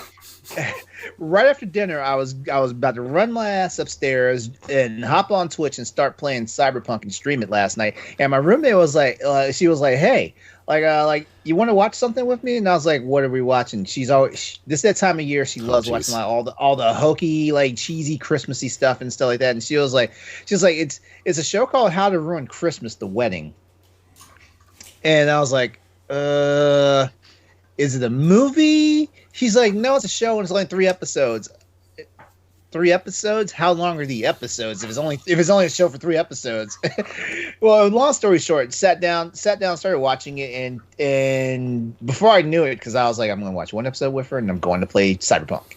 Right after dinner, I was about to run my ass upstairs and hop on Twitch and start playing Cyberpunk and stream it last night. And my roommate was like, she was like, hey. like you want to watch something with me? And I was like, what are we watching? She's always this is that time of year she loves watching like all the hokey, like cheesy Christmassy stuff and stuff like that. And she was like, it's a show called How to Ruin Christmas: The Wedding. And I was like, is it a movie? She's like, no, it's a show and it's only 3 episodes. 3 episodes? How long are the episodes? If it's only a show for 3 episodes. Well, long story short, sat down, started watching it, and before I knew it, because I was like, I'm going to watch 1 episode with her, and I'm going to play Cyberpunk.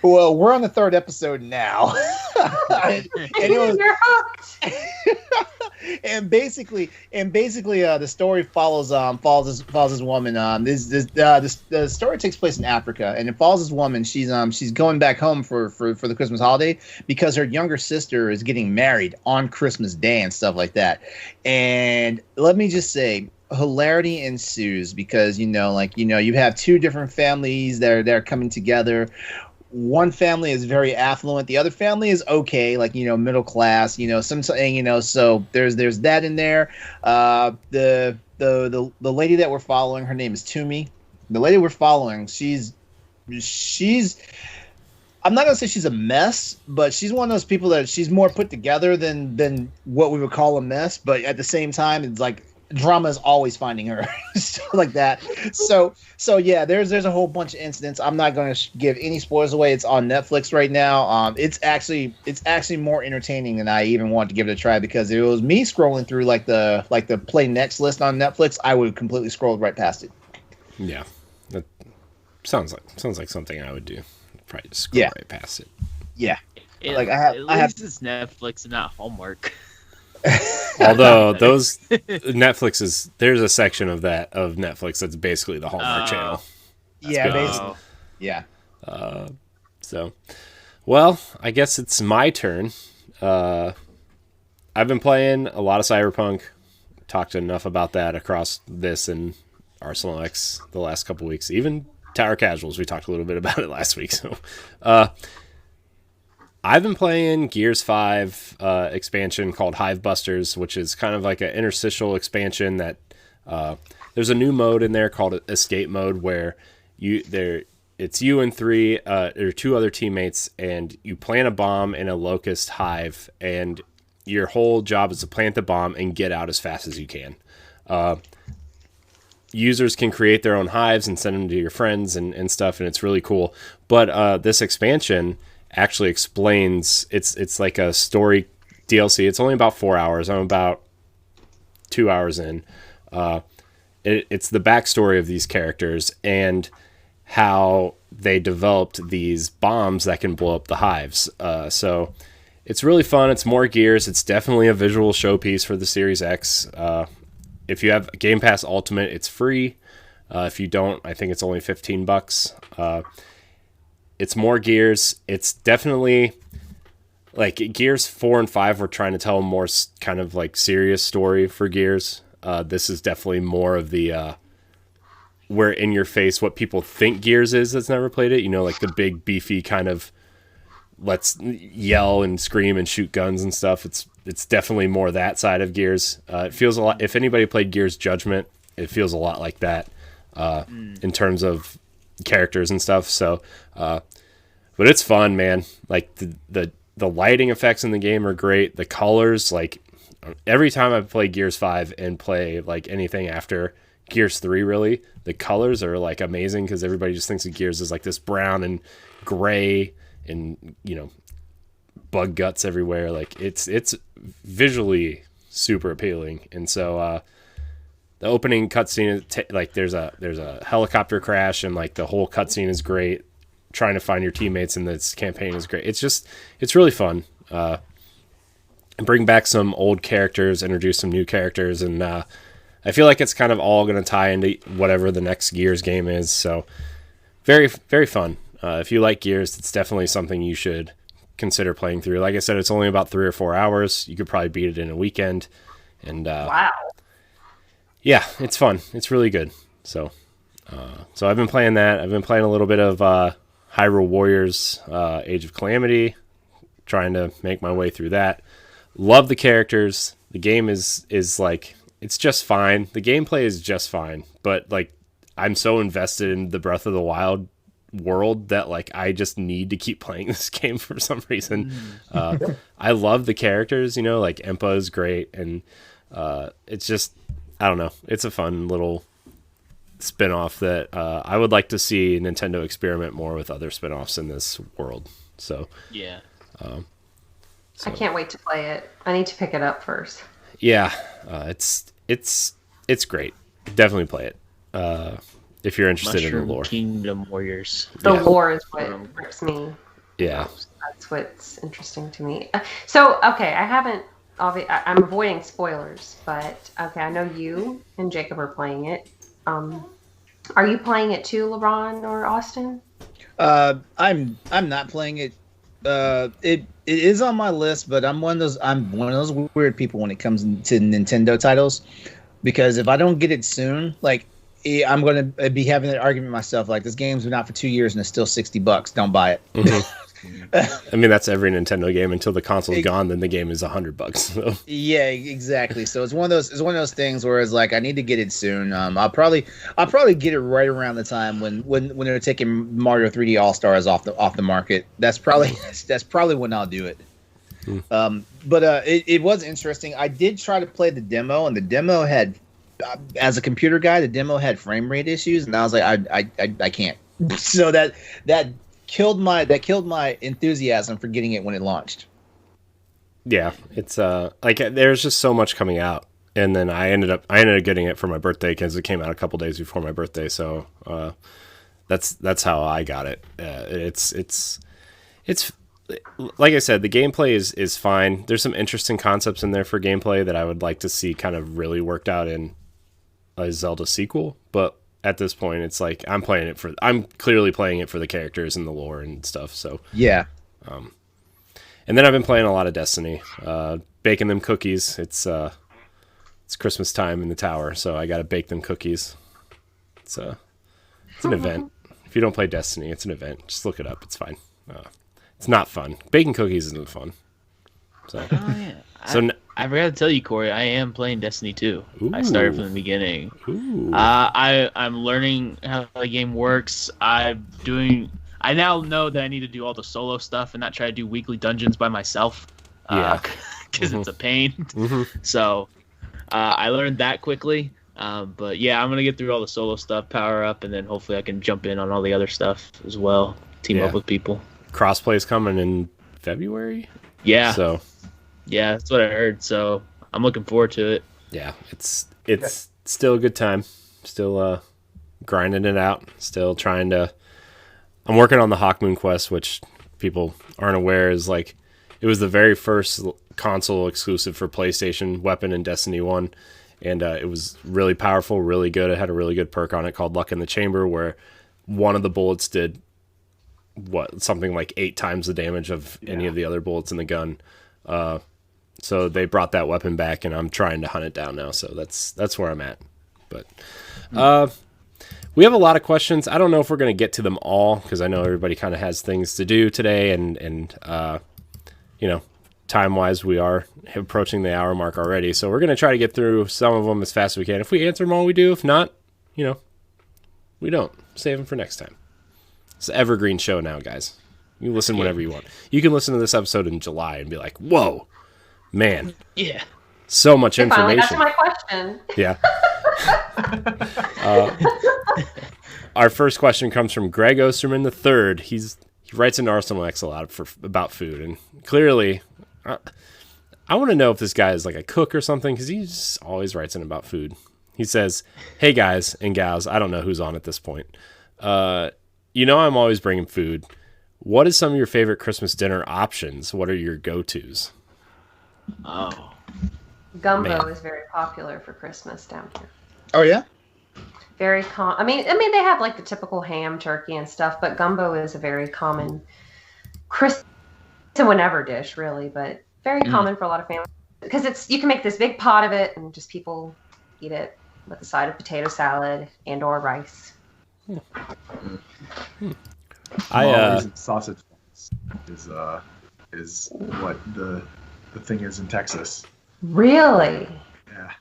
Well, we're on the 3rd episode now. You're hooked. And basically, the story follows this woman. The story takes place in Africa, and it follows this woman. She's going back home for the Christmas holiday because her younger sister is getting married on Christmas Day and stuff like that. And let me just say, hilarity ensues because you have 2 different families that are coming together. One family is very affluent. The other family is okay, like, middle class, so there's that in there. The lady that we're following, her name is Toomey. The lady we're following, she's I'm not going to say she's a mess, but she's one of those people that she's more put together than what we would call a mess. But at the same time, it's like drama is always finding her, stuff like that. So yeah, there's a whole bunch of incidents. I'm not going to give any spoilers away. It's on Netflix right now. It's actually more entertaining than I even want to give it a try, because if it was me scrolling through like the play next list on Netflix, I would have completely scrolled right past it. Yeah, that sounds like something I would do. Probably just scroll right past it. Yeah, like at least it's Netflix and not Hallmark. Although those there's a section of Netflix that's basically the Hallmark channel. Yeah, basically. Yeah. So, well, I guess it's my turn. I've been playing a lot of Cyberpunk. Talked enough about that across this and Arsenal X the last couple weeks. Even Tower Casuals, we talked a little bit about it last week. So, I've been playing Gears 5 expansion called Hivebusters, which is kind of like an interstitial expansion that there's a new mode in there called Escape Mode, where it's you and 2 other teammates, and you plant a bomb in a locust hive, and your whole job is to plant the bomb and get out as fast as you can. Users can create their own hives and send them to your friends and stuff, and it's really cool. But this expansion actually explains, it's like a story DLC. It's only about 4 hours. I'm about 2 hours in. It's the backstory of these characters and how they developed these bombs that can blow up the hives. So it's really fun. It's more Gears. It's definitely a visual showpiece for the Series X. If you have Game Pass Ultimate, it's free. If you don't, I think it's only $15. It's more Gears. It's definitely like Gears 4 and 5 were trying to tell a more kind of like serious story for Gears. This is definitely more of the where in your face what people think Gears is that's never played it. Like the big beefy kind of let's yell and scream and shoot guns and stuff. It's definitely more that side of Gears. It feels a lot. If anybody played Gears Judgment, it feels a lot like that in terms of characters and stuff. So, but it's fun, man. Like the lighting effects in the game are great. The colors, like every time I play Gears 5 and play like anything after Gears 3, really, the colors are like amazing because everybody just thinks of Gears as like this brown and gray and bug guts everywhere. Like it's visually super appealing. And so the opening cutscene, like there's a helicopter crash, and like the whole cutscene is great. Trying to find your teammates in this campaign is great. It's really fun. Bring back some old characters, introduce some new characters, and I feel like it's kind of all going to tie into whatever the next Gears game is. So very, very fun. If you like Gears, it's definitely something you should consider playing through. Like I said, it's only about 3 or 4 hours. You could probably beat it in a weekend. And wow. Yeah, it's fun. It's really good. So I've been playing that. I've been playing a little bit of Hyrule Warriors Age of Calamity, trying to make my way through that. Love the characters. The game is like it's just fine. The gameplay is just fine, but like I'm so invested in the Breath of the Wild world that like I just need to keep playing this game for some reason. I love the characters, you know, like Empa is great, and it's just, I don't know, it's a fun little spin-off that I would like to see Nintendo experiment more with other spin-offs in this world. So yeah. I can't wait to play it. I need to pick it up first. Yeah, it's great. Definitely play it if you're interested in the lore. Kingdom Warriors. The lore is what grips me. Yeah, that's what's interesting to me. So okay, I'm avoiding spoilers, but okay, I know you and Jacob are playing it. Are you playing it too, LeRon or Austin? I'm not playing it. It is on my list, but I'm one of those weird people when it comes to Nintendo titles, because if I don't get it soon, like I'm going to be having that argument myself. Like, this game's been out for 2 years and it's still $60. Don't buy it. I mean, that's every Nintendo game until the console's gone. Then the game is $100. So. Yeah, exactly. So it's one of those things where it's like I need to get it soon. I'll probably get it right around the time when they're taking Mario 3D All Stars off the market. That's probably when I'll do it. But it was interesting. I did try to play the demo, and the demo had, as a computer guy, the demo had frame rate issues, and I was like, I can't. So that killed my enthusiasm for getting it when it launched. Yeah, it's like there's just so much coming out, and then I ended up getting it for my birthday because it came out a couple days before my birthday. So that's how I got it. It's like I said, the gameplay is fine. There's some interesting concepts in there for gameplay that I would like to see kind of really worked out in a Zelda sequel, but at this point it's like I'm clearly playing it for the characters and the lore and stuff. So yeah. And then I've been playing a lot of Destiny, baking them cookies. It's Christmas time in the tower, so I got to bake them cookies. It's an event. If you don't play Destiny, it's an event. Just look it up. It's fine. It's not fun. Baking cookies isn't fun. So, I forgot to tell you, Corey, I am playing Destiny 2. Ooh. I started from the beginning. I'm learning how the game works. I now know that I need to do all the solo stuff and not try to do weekly dungeons by myself. Because it's a pain. So I learned that quickly. But yeah, I'm going to get through all the solo stuff, power up, and then hopefully I can jump in on all the other stuff as well. Team up with people. Crossplay's coming in February? Yeah. So yeah, that's what I heard. So I'm looking forward to it. Yeah, it's still a good time. Still grinding it out. Still trying to. I'm working on the Hawkmoon quest, which people aren't aware is like it was the very first console exclusive for PlayStation weapon in Destiny 1, and it was really powerful, really good. It had a really good perk on it called Luck in the Chamber, where one of the bullets did something like 8 times the damage of any of the other bullets in the gun. So they brought that weapon back, and I'm trying to hunt it down now. So that's where I'm at. But we have a lot of questions. I don't know if we're going to get to them all because I know everybody kind of has things to do today, and you know, time wise we are approaching the hour mark already. So we're going to try to get through some of them as fast as we can. If we answer them all, we do. If not, you know, we don't. Save them for next time. It's an evergreen show now, guys. You listen whenever you want. You can listen to this episode in July and be like, whoa, man. Yeah. So much information. That's my question. Yeah. Our first question comes from Greg Osterman III. He writes in Arsenal X a lot about food. And clearly, I want to know if this guy is like a cook or something because he just always writes in about food. He says, hey, guys and gals. I don't know who's on at this point. You know I'm always bringing food. What is some of your favorite Christmas dinner options? What are your go-tos? Oh. Gumbo is very popular for Christmas down here. Oh, yeah? Very I mean, they have like the typical ham, turkey, and stuff, but gumbo is a very common Christmas and whenever dish, really, but very common for a lot of families because you can make this big pot of it and just people eat it with a side of potato salad and or rice. Sausage is what the thing is in Texas. Really? Yeah.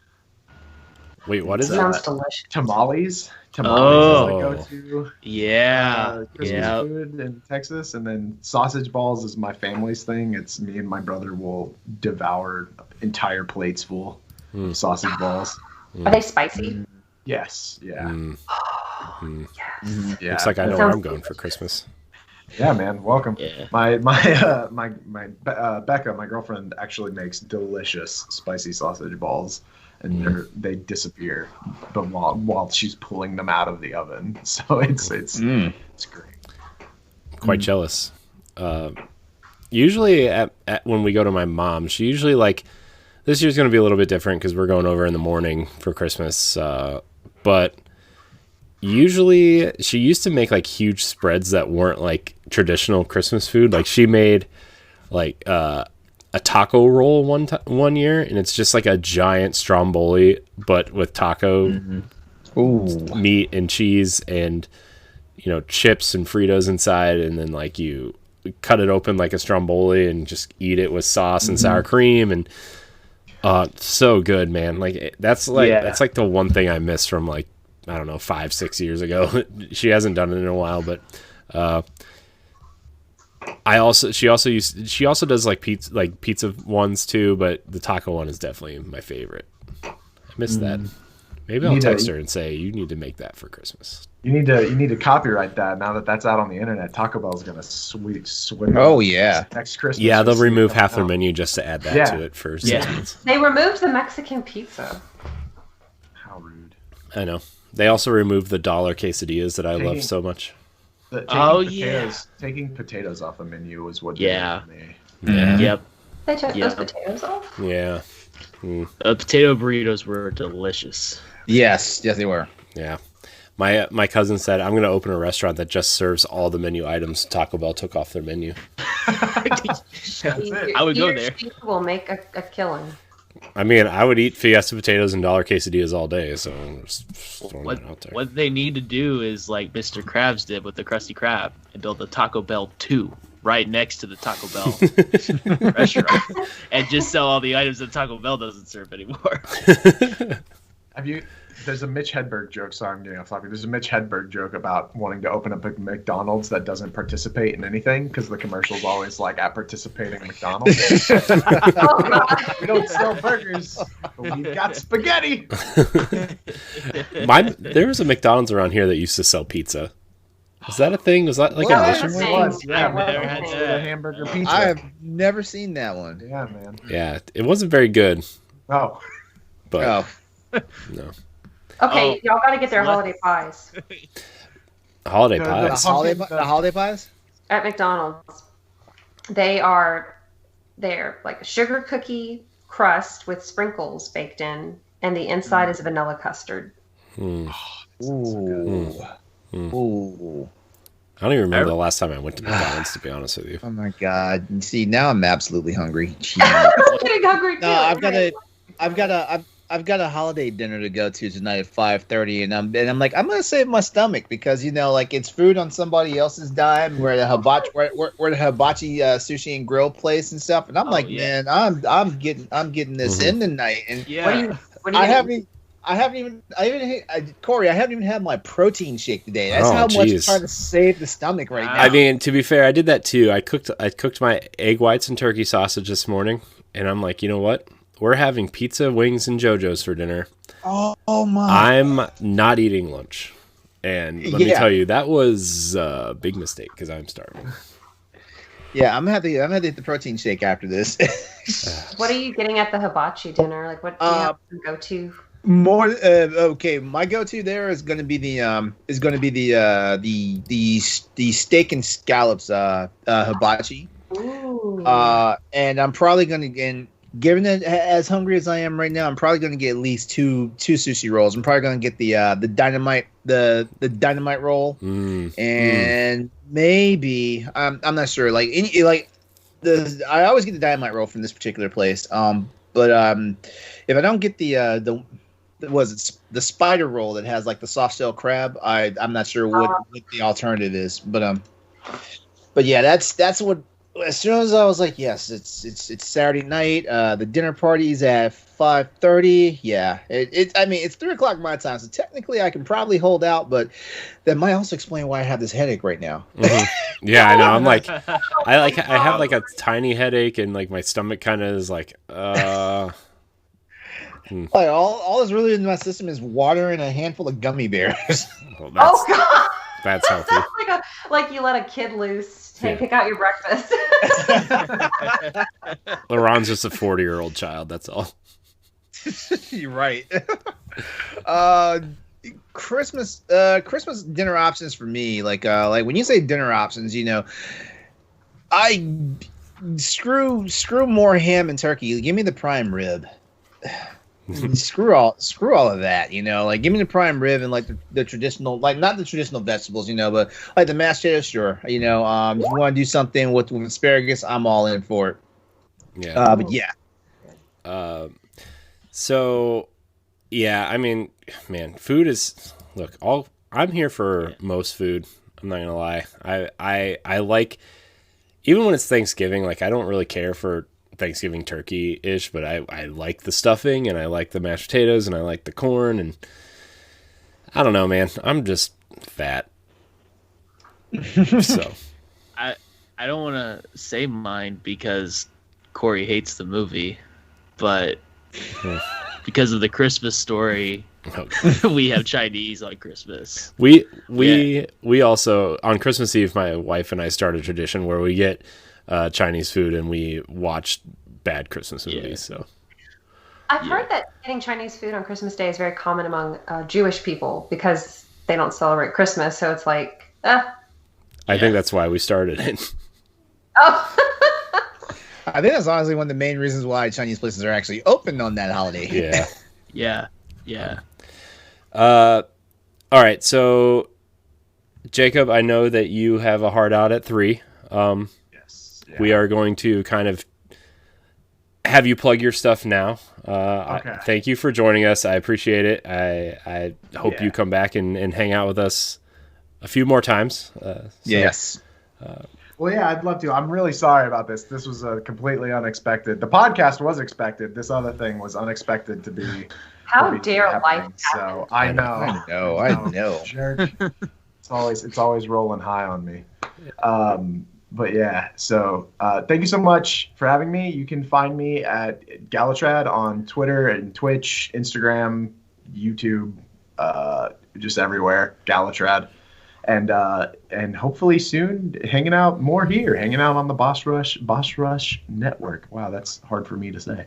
Wait, what is it? Sounds delicious. Tamales. Oh. Tamales is a go-to Yeah. Christmas Yeah. food in Texas, and then sausage balls is my family's thing. It's me and my brother will devour entire plates full of sausage balls. Are they spicy? Yes, yeah, Yes. yeah. Looks like I know where I'm going for Christmas. Yeah, man, welcome. Yeah. My Becca, my girlfriend, actually makes delicious spicy sausage balls, and they disappear, but while she's pulling them out of the oven, so it's great. Quite jealous. Usually at when we go to my mom, she usually like this year's going to be a little bit different because we're going over in the morning for Christmas. But usually she used to make like huge spreads that weren't like traditional Christmas food. Like she made like a taco roll one year, and it's just like a giant stromboli, but with taco meat and cheese and chips and Fritos inside, and then like you cut it open like a stromboli and just eat it with sauce and sour cream, and so good, man. Like that's like the one thing I miss from like I don't know 5-6 years ago. She hasn't done it in a while, but she also does like pizza ones too, but the taco one is definitely my favorite. I miss that. Maybe I'll text her and say you need to make that for Christmas. You need to copyright that now that that's out on the internet. Taco Bell's gonna swim. Oh yeah, next Christmas. Yeah, they'll remove half their menu just to add that to it for 6 months. They removed the Mexican pizza. How rude. I know. They also removed the dollar quesadillas that I love so much. Taking potatoes off the menu was what did it for me. Yeah. Yep. They took those potatoes off? Yeah. Potato burritos were delicious. Yes, they were. Yeah. My cousin said, I'm going to open a restaurant that just serves all the menu items Taco Bell took off their menu. I would go there. Will make a killing. I mean, I would eat Fiesta potatoes and dollar quesadillas all day, so I'm just throwing that out there. What they need to do is like Mr. Krabs did with the Krusty Krab and build the Taco Bell 2 right next to the Taco Bell restaurant and just sell all the items that Taco Bell doesn't serve anymore. There's a Mitch Hedberg joke. Sorry, I'm getting off topic. There's a Mitch Hedberg joke about wanting to open up a McDonald's that doesn't participate in anything because the commercial's always like at participating McDonald's. We don't sell burgers, but we've got spaghetti. There was a McDonald's around here that used to sell pizza. Was that a thing? Was that like a nationwide? Yeah, the hamburger pizza. I have never seen that one. Yeah, man. Yeah, it wasn't very good. Oh. But no. Okay, y'all got to get their holiday pies. Holiday pies? The holiday pies? At McDonald's. They're like a sugar cookie crust with sprinkles baked in, and the inside is vanilla custard. Ooh. Ooh. I don't even remember the last time I went to McDonald's, to be honest with you. Oh my god! See, now I'm absolutely hungry. I'm getting hungry too. No, I've got a holiday dinner to go to tonight at 5:30, and I'm like, I'm gonna save my stomach because like it's food on somebody else's dime. We're at a hibachi sushi and grill place and stuff, and I'm man, I'm getting this in tonight. And what do you Corey, I haven't even had my protein shake today. That's how much I'm trying to save the stomach right now. I mean, to be fair, I did that too. I cooked my egg whites and turkey sausage this morning, and I'm like, you know what? We're having pizza, wings, and JoJo's for dinner. Oh my! I'm not eating lunch, and let me tell you, that was a big mistake because I'm starving. Yeah, I'm gonna have to eat the protein shake after this. What are you getting at the hibachi dinner? Like, what do you have to go to? More okay. My go-to there is going to be the steak and scallops hibachi. Ooh. And I'm probably going to given that as hungry as I am right now, I'm probably going to get at least two sushi rolls. I'm probably going to get the dynamite roll, and maybe I'm not sure. I always get the dynamite roll from this particular place. But if I don't get the spider roll that has like the soft shell crab, I'm not sure what the alternative is. But yeah, that's what as soon as I was like, yes, it's Saturday night. The dinner party's at 5:30. Yeah, I mean, it's 3 o'clock my time, so technically I can probably hold out, but that might also explain why I have this headache right now. Mm-hmm. Yeah, I know. I'm like, I have like a tiny headache, and like my stomach kind of is like, Like all that's really in my system is water and a handful of gummy bears. Well, Oh God! that's healthy. like you let a kid loose. Hey, Yeah. pick out your breakfast. LeRon's just a 40-year-old child. That's all. You're right. Christmas dinner options for me, like when you say dinner options, I screw more ham and turkey. Give me the prime rib. screw all of that, like give me the prime rib and like the traditional, like not the traditional vegetables, but like the mashed potatoes, sure. If you want to do something with asparagus, I'm all in for it. Yeah. But yeah. So yeah, I mean, man, food is, look, I'm here for most food. I'm not gonna lie. I like, even when it's Thanksgiving, like I don't really care for Thanksgiving turkey-ish, but I like the stuffing, and I like the mashed potatoes, and I like the corn, and I don't know, man. I'm just fat. So I don't want to say mine because Corey hates the movie, but because of the Christmas Story, we have Chinese on Christmas. We also, on Christmas Eve, my wife and I started a tradition where we get Chinese food and we watch bad Christmas movies. So I've heard that getting Chinese food on Christmas Day is very common among Jewish people because they don't celebrate Christmas. So it's like, I think that's why we started it. oh. I think that's honestly one of the main reasons why Chinese places are actually open on that holiday. Yeah. All right, so Jacob, I know that you have a hard out at 3. Yes. Yeah. We are going to kind of have you plug your stuff now. Okay. Thank you for joining us. I appreciate it. I hope you come back and hang out with us a few more times. Yes. Well, yeah, I'd love to. I'm really sorry about this. This was completely unexpected. The podcast was expected. This other thing was unexpected to be. How dare life happen? So I know. Jerk. It's always rolling high on me. But yeah, so thank you so much for having me. You can find me at Galatrad on Twitter and Twitch, Instagram, YouTube, just everywhere. Galatrad. And hopefully soon hanging out on the Boss Rush network. Wow, that's hard for me to say.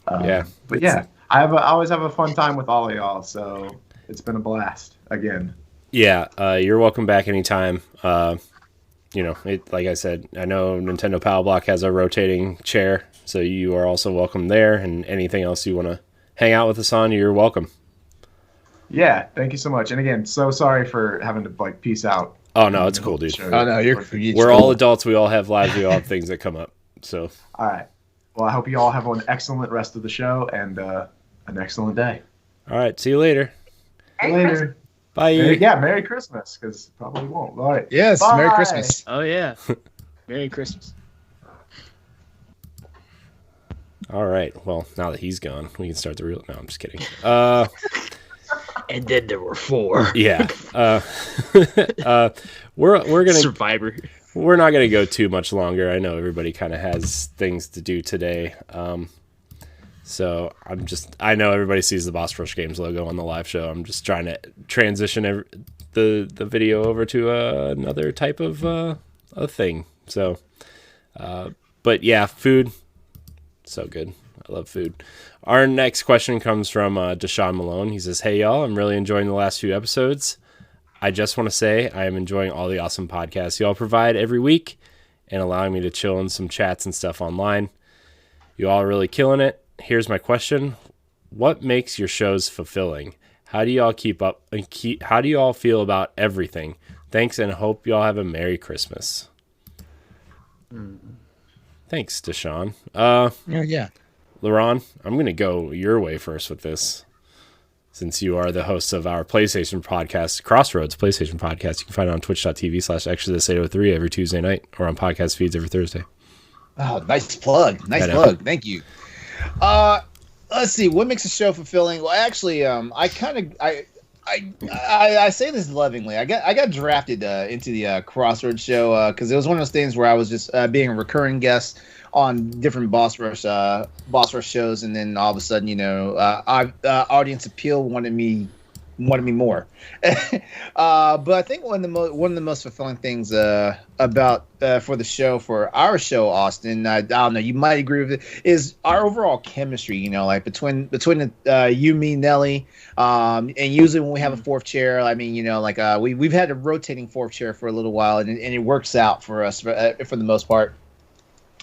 But yeah, I always have a fun time with all of y'all, so it's been a blast again. Yeah, you're welcome back anytime. Like I said, I know Nintendo Power Block has a rotating chair, so you are also welcome there, and anything else you want to hang out with us on, you're welcome. Yeah, thank you so much. And again, so sorry for having to peace out. Oh no, it's cool, dude. Oh no, we're all adults. We all have lives. We all have things that come up. So all right. Well, I hope you all have an excellent rest of the show and an excellent day. All right. See you later. Later. Bye. Merry Christmas, because probably won't. All right. Yes. Bye. Merry Christmas. Oh yeah. Merry Christmas. All right. Well, now that he's gone, we can start the real. No, I'm just kidding. And then there were 4. Yeah. We're gonna Survivor. We're not gonna go too much longer. I know everybody kind of has things to do today. So I know everybody sees the Boss Rush Games logo on the live show. I'm just trying to transition the video over to another type of a thing. So, but yeah, food, so good. I love food. Our next question comes from Deshaun Malone. He says, "Hey y'all, I'm really enjoying the last few episodes. I just want to say I am enjoying all the awesome podcasts y'all provide every week and allowing me to chill in some chats and stuff online. You all are really killing it. Here's my question. What makes your shows fulfilling? How do y'all keep up and how do y'all feel about everything? Thanks, and hope y'all have a Merry Christmas." Thanks, Deshaun. Yeah. LeRon, I'm going to go your way first with this. since you are the host of our PlayStation podcast, Crossroads PlayStation podcast. You can find it on twitch.tv/Exodus803 every Tuesday night, or on podcast feeds every Thursday. Oh, nice plug. Nice plug. Thank you. Let's see. What makes a show fulfilling? Well, actually, I say this lovingly. I got drafted into the Crossroads show because it was one of those things where I was just being a recurring guest on different Boss Rush shows, and then all of a sudden, audience appeal wanted me more. But I think one of the most fulfilling things about for the show, for our show, Austin, I don't know, you might agree with it, is our overall chemistry. Like between you, me, Nelly, and usually when we have a fourth chair, I mean, we've had a rotating fourth chair for a little while, and it works out for us for the most part.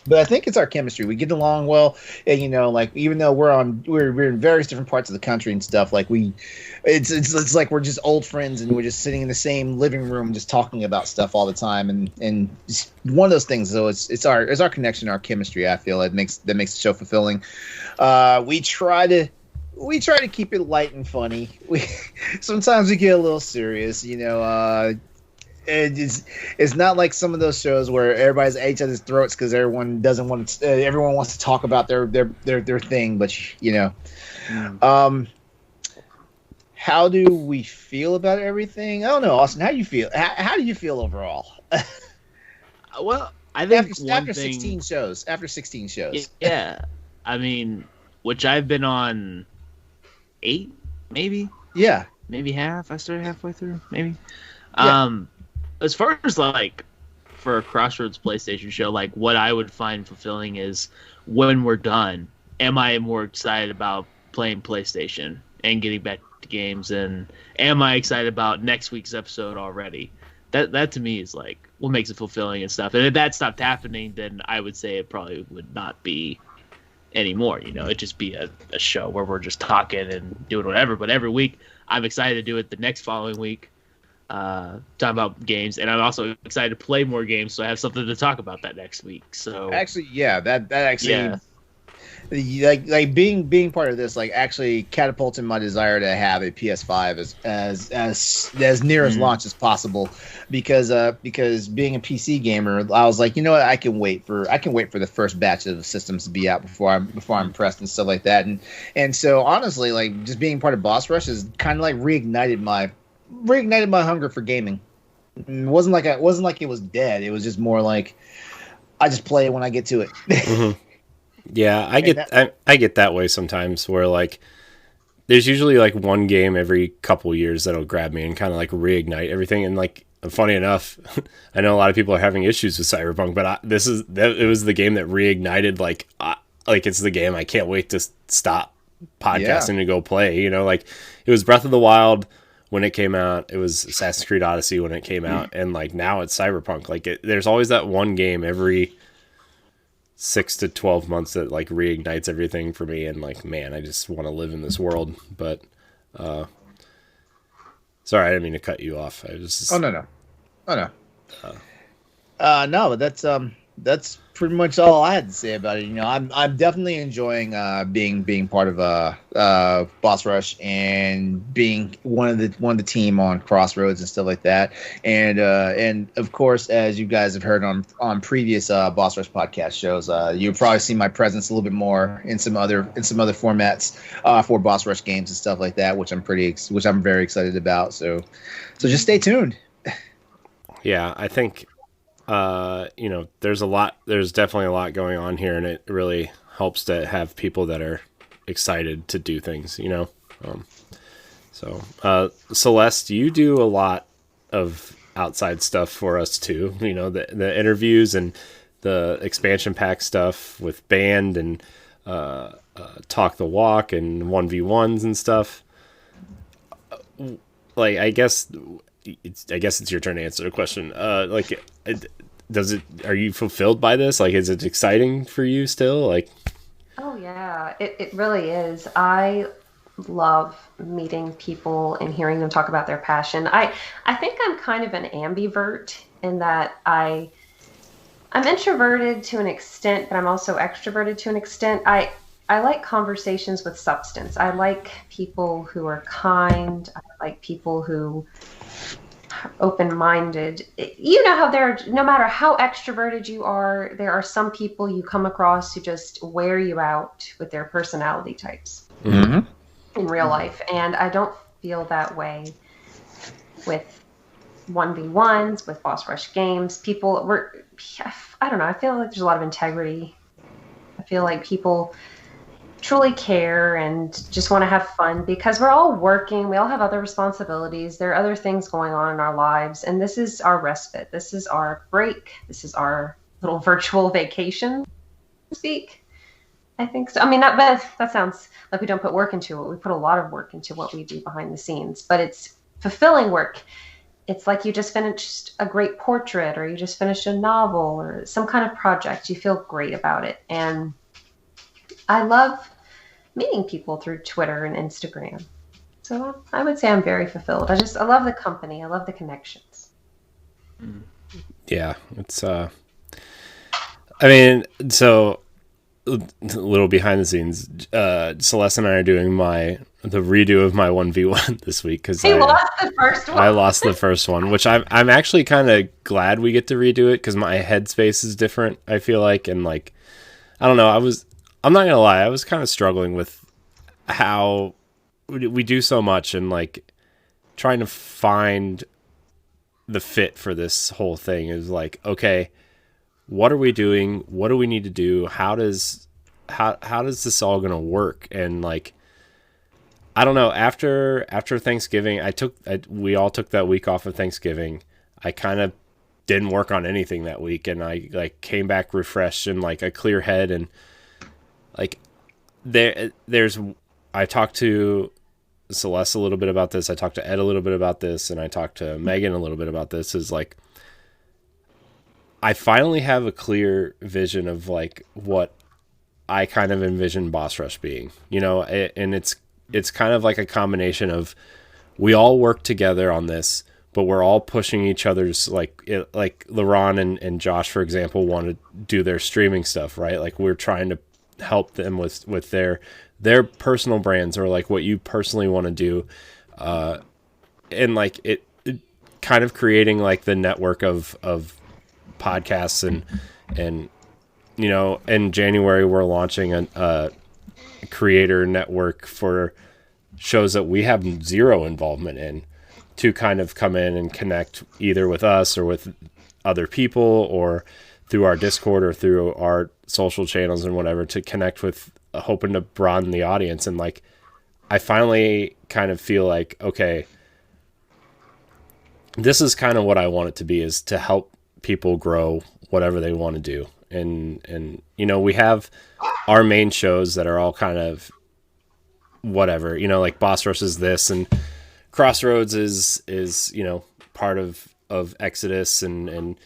But I think it's our chemistry. We get along well, and even though we're in various different parts of the country and stuff, it's like we're just old friends, and we're just sitting in the same living room, just talking about stuff all the time. And it's one of those things, though. It's our connection, our chemistry. I feel that makes the show fulfilling. We try to keep it light and funny. Sometimes we get a little serious, It's not like some of those shows where everybody's at each other's throats because everyone wants to talk about their thing. But how do we feel about everything? I don't know, Austin. How do you feel? How do you feel overall? Well, I think after 16 shows. Yeah, I mean, which I've been on 8, maybe. Yeah, maybe half. I started halfway through, maybe. Yeah. As far as for a Crossroads PlayStation show, what I would find fulfilling is when we're done, am I more excited about playing PlayStation and getting back to games, and am I excited about next week's episode already? That to me is what makes it fulfilling and stuff. And if that stopped happening, then I would say it probably would not be anymore. It'd just be a show where we're just talking and doing whatever. But every week, I'm excited to do it the next following week. Talking about games, and I'm also excited to play more games, so I have something to talk about that next week. So actually, yeah, that actually, like being part of this, actually catapulted my desire to have a PS5 as near as launch as possible, because being a PC gamer, I was like, what, I can wait for the first batch of systems to be out before I'm pressed and stuff like that, and so honestly, just being part of Boss Rush is kind of reignited my hunger for gaming. It wasn't like it was dead. It was just more like I just play it when I get to it. Mm-hmm. Yeah, I get that way sometimes, where there's usually one game every couple years that'll grab me and kind of reignite everything. And funny enough, I know a lot of people are having issues with Cyberpunk, but it was the game that reignited. It's the game I can't wait to stop podcasting to go play. It was Breath of the Wild when it came out, it was Assassin's Creed Odyssey when it came out, and now it's Cyberpunk. There's always that one game every 6 to 12 months that reignites everything for me, and man, I just want to live in this world. But sorry, I didn't mean to cut you off. I was no, but that's pretty much all I had to say about it. I'm definitely enjoying being part of Boss Rush and being one of the team on Crossroads and stuff like that. And of course, as you guys have heard on previous Boss Rush podcast shows, you've probably seen my presence a little bit more in some other formats for Boss Rush games and stuff like that, which I'm very excited about. So just stay tuned. Yeah, I think. There's definitely a lot going on here, and it really helps to have people that are excited to do things, Celeste, you do a lot of outside stuff for us too, the interviews and the expansion pack stuff with Band and Talk the Walk and 1v1s and stuff. I guess it's your turn to answer the question. Are you fulfilled by this? Is it exciting for you still? Oh yeah, it really is. I love meeting people and hearing them talk about their passion. I think I'm kind of an ambivert in that I'm introverted to an extent, but I'm also extroverted to an extent. I like conversations with substance. I like people who are kind. I like people who are open-minded. You know how no matter how extroverted you are, there are some people you come across who just wear you out with their personality types in real life. And I don't feel that way with 1v1s, with Boss Rush games. I don't know, I feel like there's a lot of integrity. I feel like people truly care and just want to have fun because we're all working. We all have other responsibilities. There are other things going on in our lives. And this is our respite. This is our break. This is our little virtual vacation, so to speak. I think so. I mean, that sounds like we don't put work into it. We put a lot of work into what we do behind the scenes, but it's fulfilling work. It's like you just finished a great portrait or you just finished a novel or some kind of project. You feel great about it. And I love meeting people through Twitter and Instagram. So I would say I'm very fulfilled. I love the company. I love the connections. Yeah, it's I mean, so a little behind the scenes, Celeste and I are doing the redo of my 1v1 this week because I lost the first one. I lost the first one, which I'm actually kind of glad we get to redo it because my headspace is different, I feel like, and like I don't know, I'm not gonna lie, I was kind of struggling with how we do so much and like trying to find the fit for this whole thing is like, okay, what are we doing? What do we need to do? How does this all gonna work? And like, I don't know. After Thanksgiving, we all took that week off of Thanksgiving. I kind of didn't work on anything that week, and I like came back refreshed and like a clear head. And like, I talked to Celeste a little bit about this. I talked to Ed a little bit about this, and I talked to Megan a little bit about this. Is like, I finally have a clear vision of like what I kind of envision Boss Rush being, you know, and it's kind of like a combination of we all work together on this, but we're all pushing each other's like LeRon and Josh, for example, want to do their streaming stuff, right? Like we're trying to help them with their personal brands or like what you personally want to do. And like it kind of creating like the network of podcasts and, you know, in January, we're launching a creator network for shows that we have zero involvement in to kind of come in and connect either with us or with other people or through our Discord or through our social channels and whatever to connect with, hoping to broaden the audience. And like, I finally kind of feel like, okay, this is kind of what I want it to be, is to help people grow whatever they want to do. And you know, we have our main shows that are all kind of whatever, you know, like Boss Rush is this, and Crossroads is you know, part of Exodus, and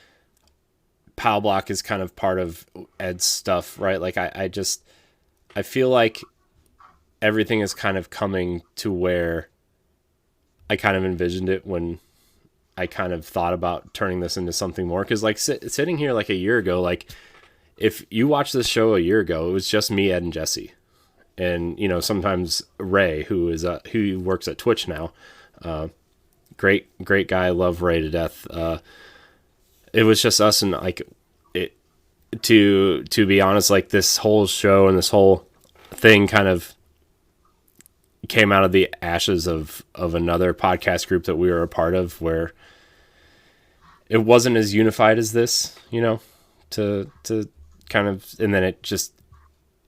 Pow Block is kind of part of Ed's stuff, right? Like I feel like everything is kind of coming to where I kind of envisioned it when I kind of thought about turning this into something more. Because like sitting here like a year ago, like if you watched this show a year ago, it was just me, Ed, and Jesse, and you know, sometimes Ray, who works at Twitch now. Great guy, love Ray to death. It was just us, and like it. To be honest, like this whole show and this whole thing kind of came out of the ashes of another podcast group that we were a part of, where it wasn't as unified as this, you know, to kind of, and then it just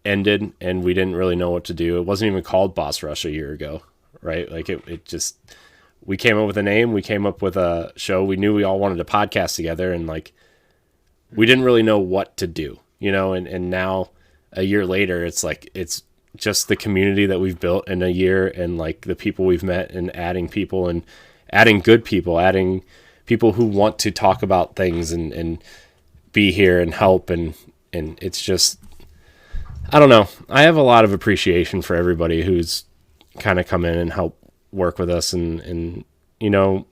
ended and we didn't really know what to do. It wasn't even called Boss Rush a year ago, right? Like it just, we came up with a name, we came up with a show, we knew we all wanted to podcast together, and like, we didn't really know what to do, you know, and now a year later, it's like, it's just the community that we've built in a year, and like the people we've met, and adding people, and adding good people, adding people who want to talk about things and be here and help. And it's just, I don't know. I have a lot of appreciation for everybody who's kind of come in and help work with us. And, you know,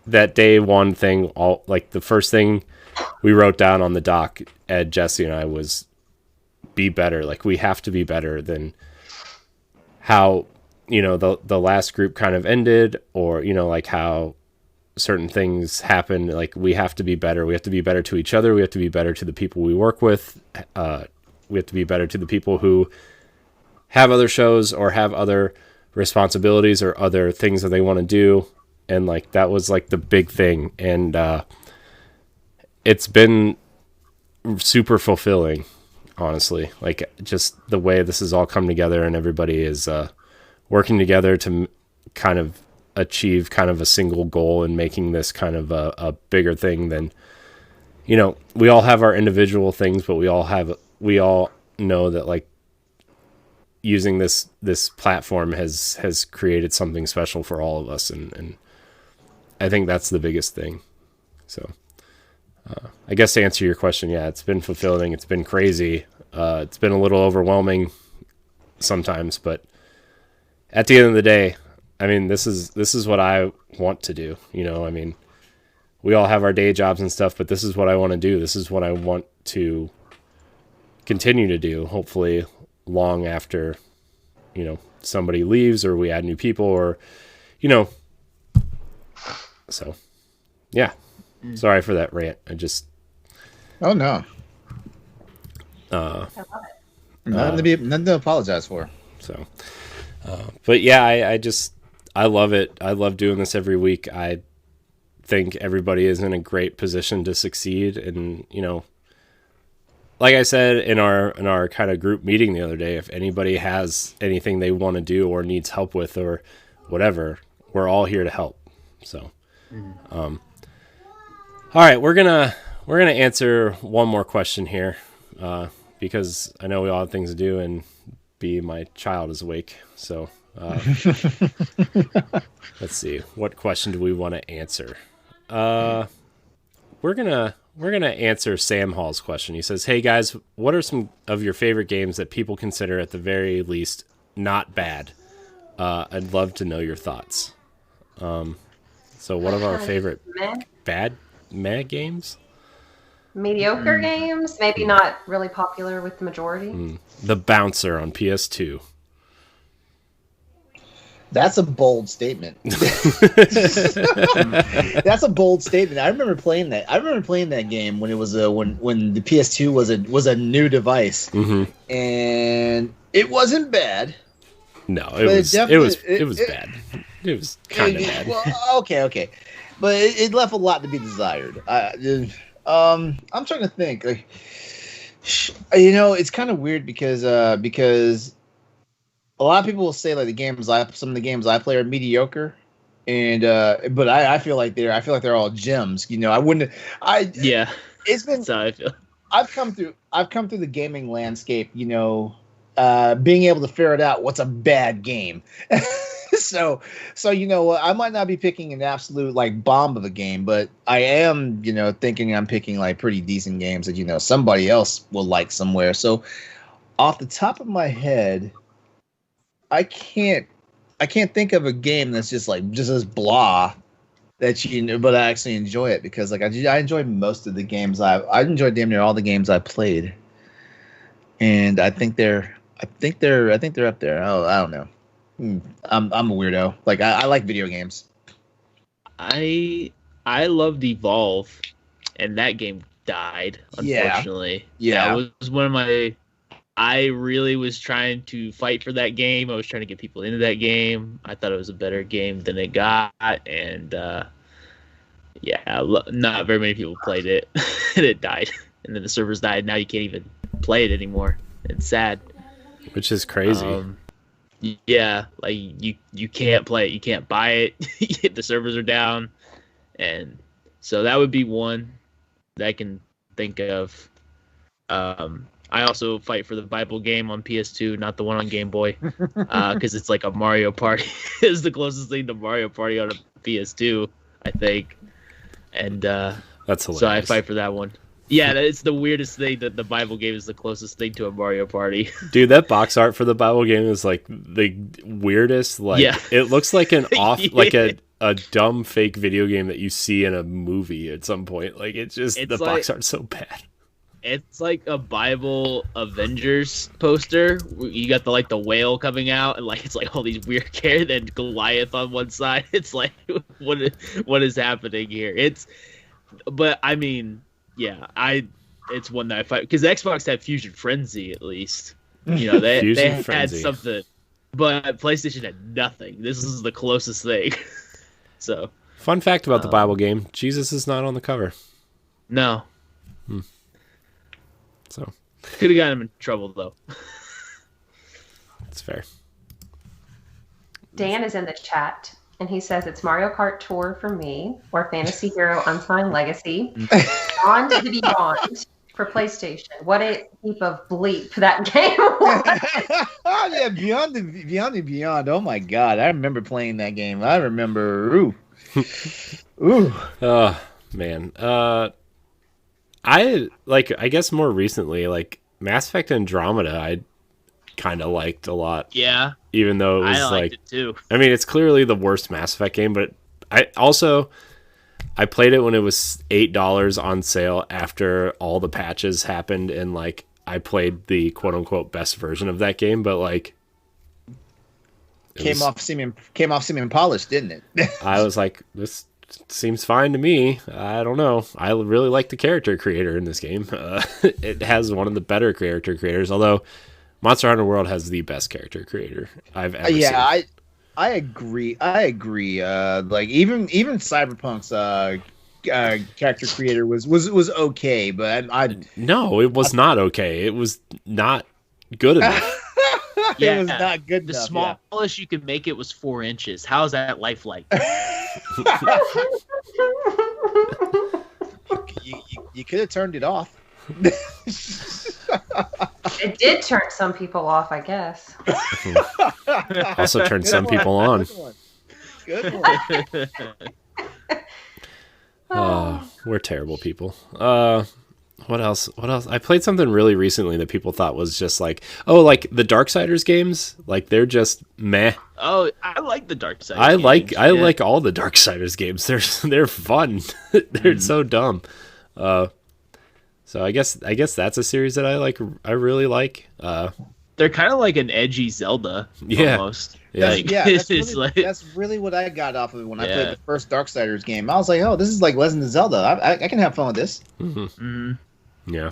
that day one thing, all like the first thing we wrote down on the doc, Ed, Jesse, and I, was be better. Like, we have to be better than how, you know, the last group kind of ended, or, you know, like how certain things happen. Like, we have to be better. We have to be better to each other. We have to be better to the people we work with. We have to be better to the people who have other shows or have other responsibilities or other things that they want to do. And like, that was like the big thing. And it's been super fulfilling, honestly. Like, just the way this has all come together, and everybody is working together to kind of achieve kind of a single goal, and making this kind of a bigger thing than, you know, we all have our individual things, but we all know that, like, using this platform has created something special for all of us. And I think that's the biggest thing. So I guess to answer your question, yeah, it's been fulfilling. It's been crazy. It's been a little overwhelming sometimes, but at the end of the day, I mean, this is what I want to do. You know, I mean, we all have our day jobs and stuff, but this is what I want to do. This is what I want to continue to do, hopefully long after, you know, somebody leaves or we add new people, or, you know, so yeah. Sorry for that rant. Oh no. I love it. Nothing to apologize for. So, but yeah, I love it. I love doing this every week. I think everybody is in a great position to succeed. And, you know, like I said in our kind of group meeting the other day, if anybody has anything they want to do or needs help with or whatever, we're all here to help. So, all right, we're gonna answer one more question here, because I know we all have things to do, and B, my child is awake. So let's see, what question do we want to answer? We're gonna answer Sam Hall's question. He says, "Hey guys, what are some of your favorite games that people consider at the very least not bad? I'd love to know your thoughts." So one of our favorite bad games? Mediocre games, maybe not really popular with the majority. The Bouncer on PS2. That's a bold statement. That's a bold statement. I remember playing that game when it was when the PS2 was a new device, and it wasn't bad. No, it was bad. It was kind of bad. Well, okay, but it left a lot to be desired. I'm trying to think. Like, you know, it's kind of weird because a lot of people will say like some of the games I play are mediocre, and but I feel like they're all gems. You know, yeah. It's been. That's how I feel. I've come through the gaming landscape. You know, being able to ferret out what's a bad game. So you know, I might not be picking an absolute like bomb of a game, but I am, you know, thinking I'm picking like pretty decent games that, you know, somebody else will like somewhere. So off the top of my head, I can't think of a game that's just as blah that, you know, but I actually enjoy it because like I enjoyed most of the games I enjoyed damn near all the games I played, and I think they're up there. I don't know. I'm a weirdo. Like I like video games. I loved Evolve, and that game died, unfortunately. Yeah. That was one of my. I really was trying to fight for that game. I was trying to get people into that game. I thought it was a better game than it got, and not very many people played it, and it died. And then the servers died. Now you can't even play it anymore. It's sad. Which is crazy. Yeah, like you can't play it. You can't buy it. The servers are down, and so that would be one that I can think of. I also fight for the Bible game on PS2, not the one on Game Boy, because it's like a Mario Party. It's the closest thing to Mario Party on a PS2, I think. And that's hilarious. So I fight for that one. Yeah, it's the weirdest thing that the Bible game is the closest thing to a Mario Party. Dude, that box art for the Bible game is like the weirdest. Like, yeah. It looks like an like a dumb fake video game that you see in a movie at some point. Like, the box art's so bad. It's like a Bible Avengers poster. You got the whale coming out, and it's like all these weird characters, and Goliath on one side. It's like what is happening here? But I mean, yeah, it's one that I fight because Xbox had Fusion Frenzy at least. You know, they had Frenzy. something, but PlayStation had nothing. This is the closest thing. So, fun fact about the Bible game: Jesus is not on the cover. No. So Could have gotten him in trouble though. it's fair. Dan is in the chat, and he says it's Mario Kart Tour for me, or Fantasy Hero Unsigned Legacy. On to the Beyond for PlayStation. What a heap of bleep that game was. Yeah, Beyond and Beyond. Oh my God, I remember playing that game. I remember. Ooh. Oh man. I guess more recently, Mass Effect Andromeda, I kind of liked a lot. Yeah. Even though it was I liked it too. I mean, it's clearly the worst Mass Effect game, but I played it when it was $8 on sale after all the patches happened, and I played the quote unquote best version of that game, but Came off seeming polished, didn't it? I was like, this seems fine to me. I don't know. I really like the character creator in this game. It has one of the better character creators, although Monster Hunter World has the best character creator I've ever seen. Yeah, I agree. Even Cyberpunk's character creator was okay, but No, it was not okay. It was not good enough. It was not good The enough. smallest you could make it was 4 inches. How's that lifelike? You could have turned it off. It did turn some people off, I guess. Also turned some people on. Good one. We're terrible people. What else? I played something really recently that people thought was just the Darksiders games. They're just meh. Oh, I like the Darksiders. I like all the Darksiders games. They're fun. They're so dumb. So I guess that's a series that I really like. They're kind of like an edgy Zelda. Yeah. Almost. Yeah. That's really what I got off of it when I played the first Darksiders game. I was like, oh, this is like Legend of Zelda. I can have fun with this. Mm-hmm. Mm-hmm. Yeah.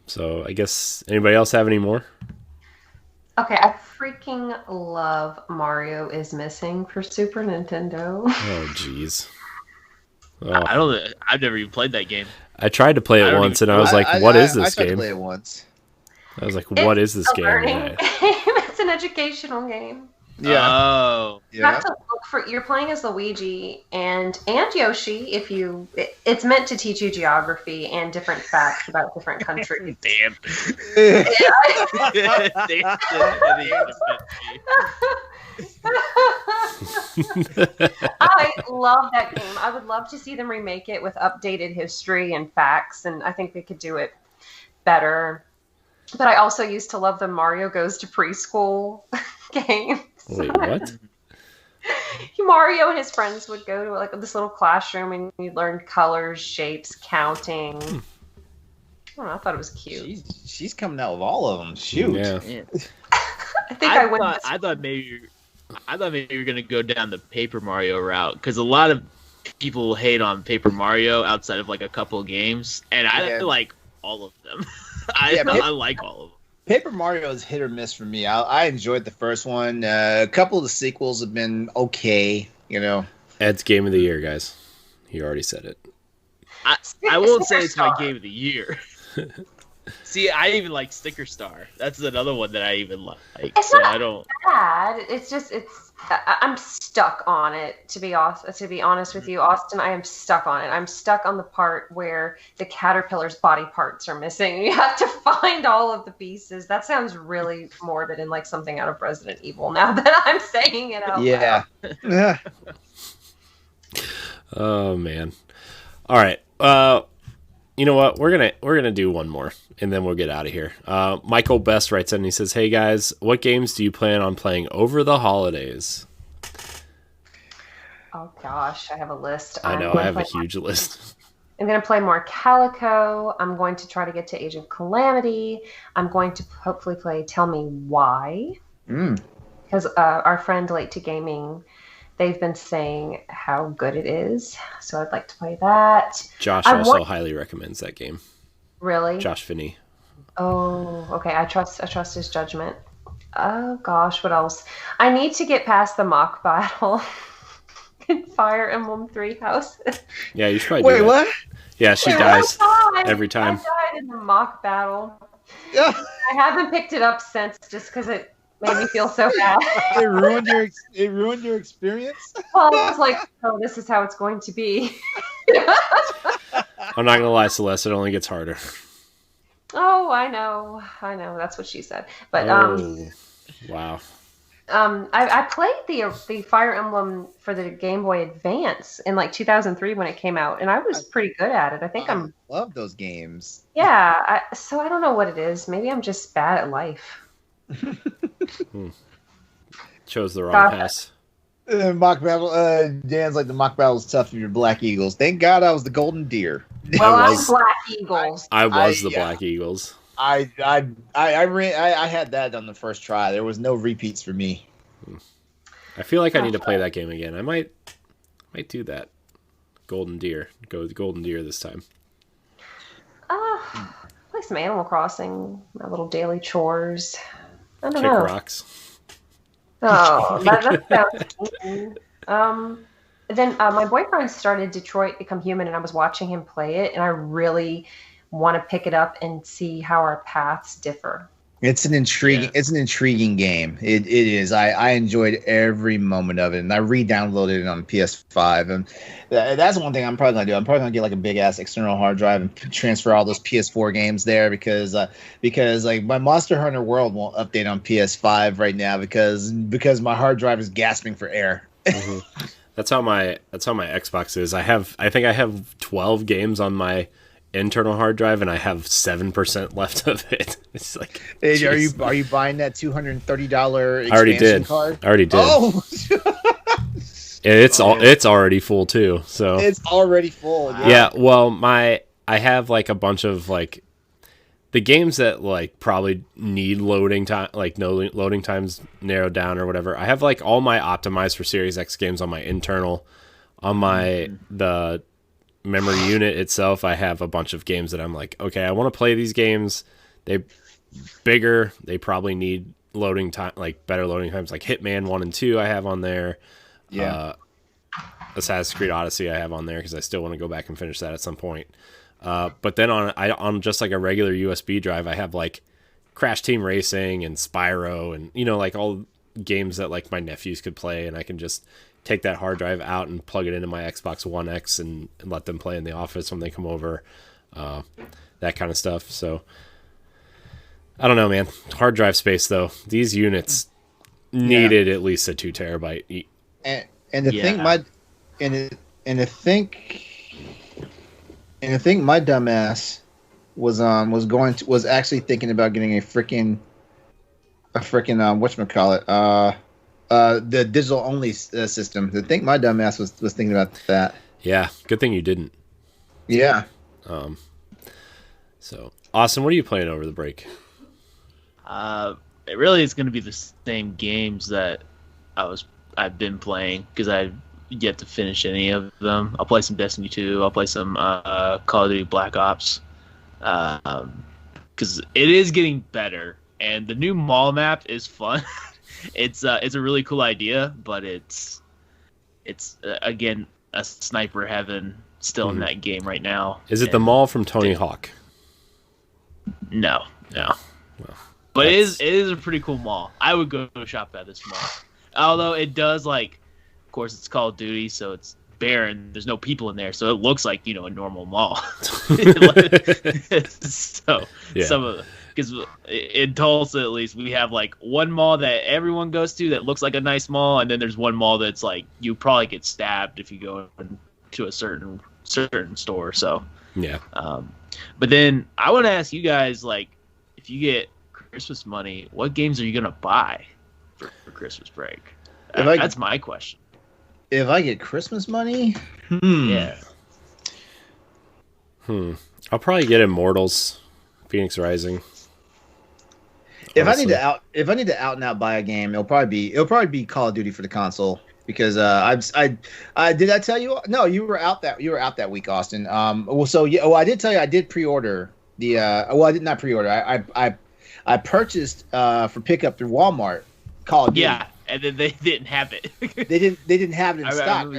So I guess anybody else have any more? Okay, I freaking love Mario is Missing for Super Nintendo. Oh, jeez. Oh. I've never even played that game. I tried to play it once, and I was like, "What is this game?" I tried to play it once. I was like, "What is this game?" It's an educational game. Yeah. Oh. You have to look for. You're playing as Luigi and Yoshi. It's meant to teach you geography and different facts about different countries. Damn. I love that game. I would love to see them remake it with updated history and facts, and I think they could do it better. But I also used to love the Mario Goes to Preschool games. Wait, what? Mario and his friends would go to this little classroom, and you learned colors, shapes, counting. I don't know. I thought it was cute. She's coming out with all of them. Shoot. Yeah. I thought maybe you were gonna go down the Paper Mario route, because a lot of people hate on Paper Mario outside of a couple of games, and I like all of them. I like all of them. Paper Mario is hit or miss for me. I enjoyed the first one. A couple of the sequels have been okay, Ed's game of the year, guys. He already said it. I won't say it's my game of the year. See, I even like Sticker Star. That's another one that I even like. It's not bad. It's just I'm stuck on it. To be honest with you, Austin, I am stuck on it. I'm stuck on the part where the caterpillar's body parts are missing. You have to find all of the pieces. That sounds really morbid and like something out of Resident Evil. Now that I'm saying it out loud. Yeah. Oh man. All right. You know what? We're gonna do one more, and then we'll get out of here. Michael Best writes in and he says, "Hey guys, what games do you plan on playing over the holidays?" Oh gosh, I have a list. I know, I have a huge list. I'm going to play more Calico. I'm going to try to get to Age of Calamity. I'm going to hopefully play Tell Me Why. Because our friend Late to Gaming, they've been saying how good it is. So I'd like to play that. Josh also highly recommends that game. Really? Josh Finney. Oh, okay. I trust his judgment. Oh gosh, what else? I need to get past the mock battle in Fire Emblem Three Houses. Yeah, you should probably do that. Wait, what? Yeah, she dies every time. I died in the mock battle. I haven't picked it up since, just because it made me feel so bad. It ruined your experience. Well, it's like, oh, this is how it's going to be. I'm not gonna lie, Celeste. It only gets harder. Oh, I know. That's what she said. But wow. I played the Fire Emblem for the Game Boy Advance in like 2003 when it came out, and I was pretty good at it. I think I love those games. Yeah. So I don't know what it is. Maybe I'm just bad at life. Chose the wrong pass. Mock battle. Dan's like, the mock battle is tough if you're Black Eagles. Thank God I was the Golden Deer. Well, I'm Black Eagles. I was the Black Eagles. I had that on the first try. There was no repeats for me. I feel like I need to play that game again. I might do that. Golden Deer. Go with Golden Deer this time. Play some Animal Crossing. My little daily chores. I don't Kick know. rocks. Oh, that sounds cool. Then my boyfriend started Detroit Become Human, and I was watching him play it, and I really want to pick it up and see how our paths differ. It's an intriguing game. It is. I enjoyed every moment of it, and I re-downloaded it on PS5. And that's one thing I'm probably gonna do. I'm probably gonna get like a big ass external hard drive and transfer all those PS4 games there because like my Monster Hunter World won't update on PS5 right now because my hard drive is gasping for air. Mm-hmm. That's how my Xbox is. I think I have 12 games on my internal hard drive, and I have 7% left of it. It's like, hey, are you buying that $230 expansion I already did. card? I already did. Oh, it's already full too. So it's already full. Yeah. Well, I have like a bunch of like the games that like probably need loading time, like no loading times narrowed down or whatever. I have like all my optimized for Series X games on my internal, on the memory unit itself. I have a bunch of games that I'm like, okay, I want to play these games. They're bigger. They probably need loading time, like better loading times, like Hitman 1 and 2 I have on there. Yeah. Assassin's Creed Odyssey I have on there because I still want to go back and finish that at some point. But then on just like a regular USB drive, I have like Crash Team Racing and Spyro and, like all games that like my nephews could play, and I can just take that hard drive out and plug it into my Xbox One X and let them play in the office when they come over, that kind of stuff. So I don't know, man. Hard drive space though. These units needed at least a 2 terabyte. And the thing my dumbass was actually thinking about getting a freaking whatchamacallit, the digital only system. I think my dumbass was thinking about that. Yeah, good thing you didn't. Yeah. So Austin, what are you playing over the break? It really is going to be the same games that I've been playing because I've yet to finish any of them. I'll play some Destiny 2. I'll play some Call of Duty Black Ops because it is getting better, and the new mall map is fun. It's a really cool idea, but it's again a sniper heaven still in that game right now. Is it the mall from Tony Hawk? No. Well, but it is a pretty cool mall. I would go shop at this mall. Although it does, like, of course, it's Call of Duty, so it's barren. There's no people in there, so it looks like, a normal mall. So, yeah. Some of because in Tulsa, at least, we have, like, one mall that everyone goes to that looks like a nice mall, and then there's one mall that's, like, you probably get stabbed if you go to a certain store, so. Yeah. But then I want to ask you guys, like, if you get Christmas money, what games are you going to buy for Christmas break? That's my question. If I get Christmas money? Yeah. I'll probably get Immortals, Phoenix Rising. If I need to out and out buy a game, it'll probably be Call of Duty for the console because I did I tell you no you were out that week, Austin. I did tell you I did pre-order the I did not pre-order I purchased for pickup through Walmart Call of Duty. Yeah, and then they didn't have it. they didn't have it in stock.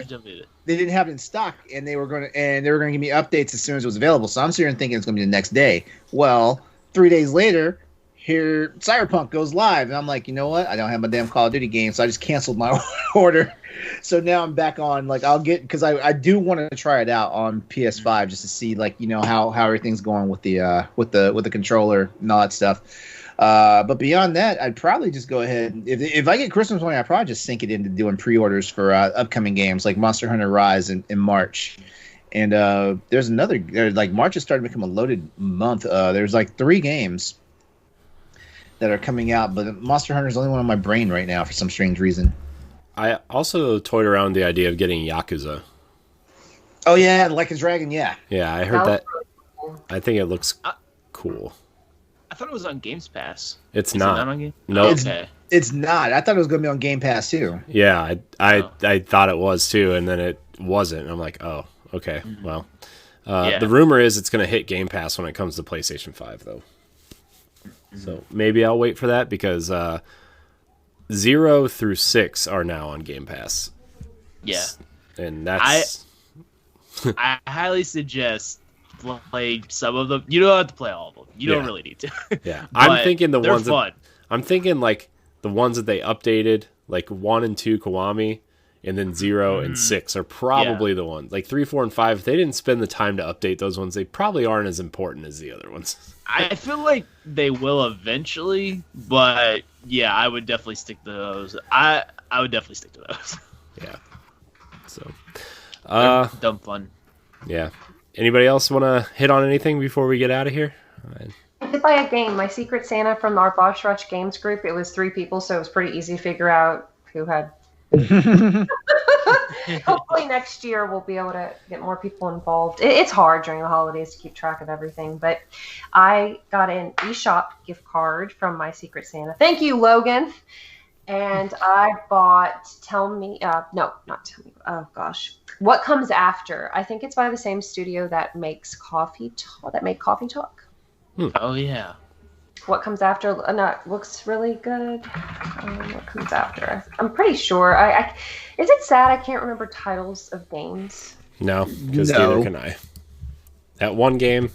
They didn't have it in stock, and they were going to give me updates as soon as it was available. So I'm sitting here thinking it's going to be the next day. Well, 3 days later, here Cyberpunk goes live, and I'm like, you know what? I don't have my damn Call of Duty game, so I just canceled my order. So now I'm back on. Like, I'll get because I do want to try it out on PS5 just to see how everything's going with the controller and all that stuff. But beyond that, I'd probably just go ahead. If I get Christmas money, I'd probably just sink it into doing pre-orders for upcoming games like Monster Hunter Rise in March. And there's another March is starting to become a loaded month. There's 3 games that are coming out, but Monster Hunter is the only one on my brain right now for some strange reason. I also toyed around the idea of getting Yakuza. Oh yeah, Like a Dragon, yeah. Yeah, I heard that. I think it looks cool. I thought it was on Games Pass. It's Is not. It not on Game? No, Okay. It's not. I thought it was going to be on Game Pass too. Yeah, I thought it was too, and then it wasn't. I'm like, oh, okay, well. The rumor is it's going to hit Game Pass when it comes to PlayStation 5, though. So maybe I'll wait for that because 0 through 6 are now on Game Pass. Yeah. And that's... I highly suggest play some of them. You don't have to play all of them. You don't really need to. Yeah. I'm thinking the ones fun. I'm thinking the ones that they updated, 1 and 2 Kiwami, and then 0 and 6 are probably the ones. 3, 4, and 5, if they didn't spend the time to update those ones, they probably aren't as important as the other ones. I feel like they will eventually, but yeah, I would definitely stick to those. I would definitely stick to those. Yeah. So, dumb fun. Yeah. Anybody else want to hit on anything before we get out of here? I did buy a game, my Secret Santa from our Boss Rush Games group. It was 3 people, so it was pretty easy to figure out who had. Hopefully next year we'll be able to get more people involved. It's hard during the holidays to keep track of everything, but I got an eShop gift card from my Secret Santa. Thank you, Logan. And I bought What Comes After. I think it's by the same studio that makes Coffee Talk. Oh yeah. What Comes After looks really good. What Comes After? I'm pretty sure. Is it sad I can't remember titles of games? No, because neither can I. That one game,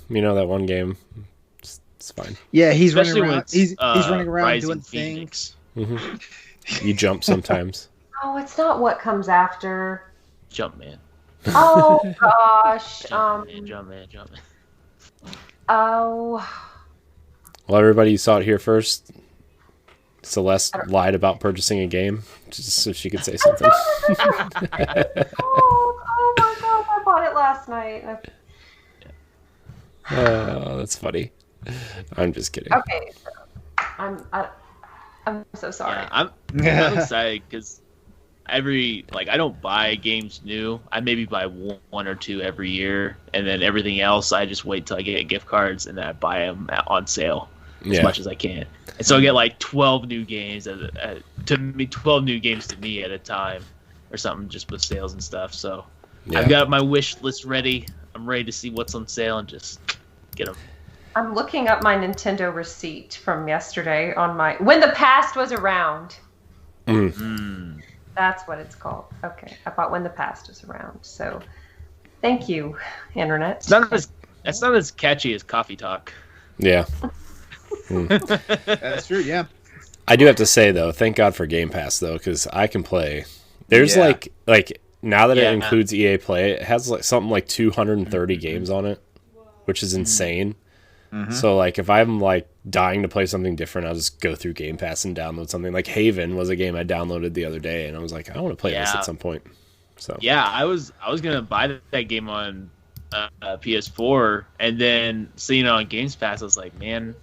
it's fine. Yeah, he's Especially running around. He's running around Rising doing Phoenix. things. Mm-hmm. You jump sometimes. Oh, it's not What Comes After. Jumpman. Oh gosh. Jumpman. Oh. Well, everybody, you saw it here first. Celeste lied about purchasing a game just so she could say something. Oh my god, I bought it last night. Oh, that's funny. I'm just kidding. Okay, I'm so sorry. Yeah, I'm excited because I don't buy games new. I maybe buy 1 or 2 every year, and then everything else I just wait till I get gift cards and then I buy them on sale as much as I can. And so I get 12 new games 12 new games to me at a time or something, just with sales and stuff. So I've got my wish list ready. I'm ready to see what's on sale and just get them. I'm looking up my Nintendo receipt from yesterday on When the Past Was Around. That's what it's called. Okay, I bought When the Past Was Around. So, thank you, Internet. It's not as catchy as Coffee Talk. Yeah. That's true, yeah. I do have to say, though, thank God for Game Pass, though, because I can play. There's now that it includes EA Play, it has something like 230 games on it, which is insane. Mm-hmm. So if I'm dying to play something different, I'll just go through Game Pass and download something. Haven was a game I downloaded the other day, and I was like, I want to play this at some point. So yeah, I was gonna buy that game on PS4, and then seeing it on Games Pass, I was like, man,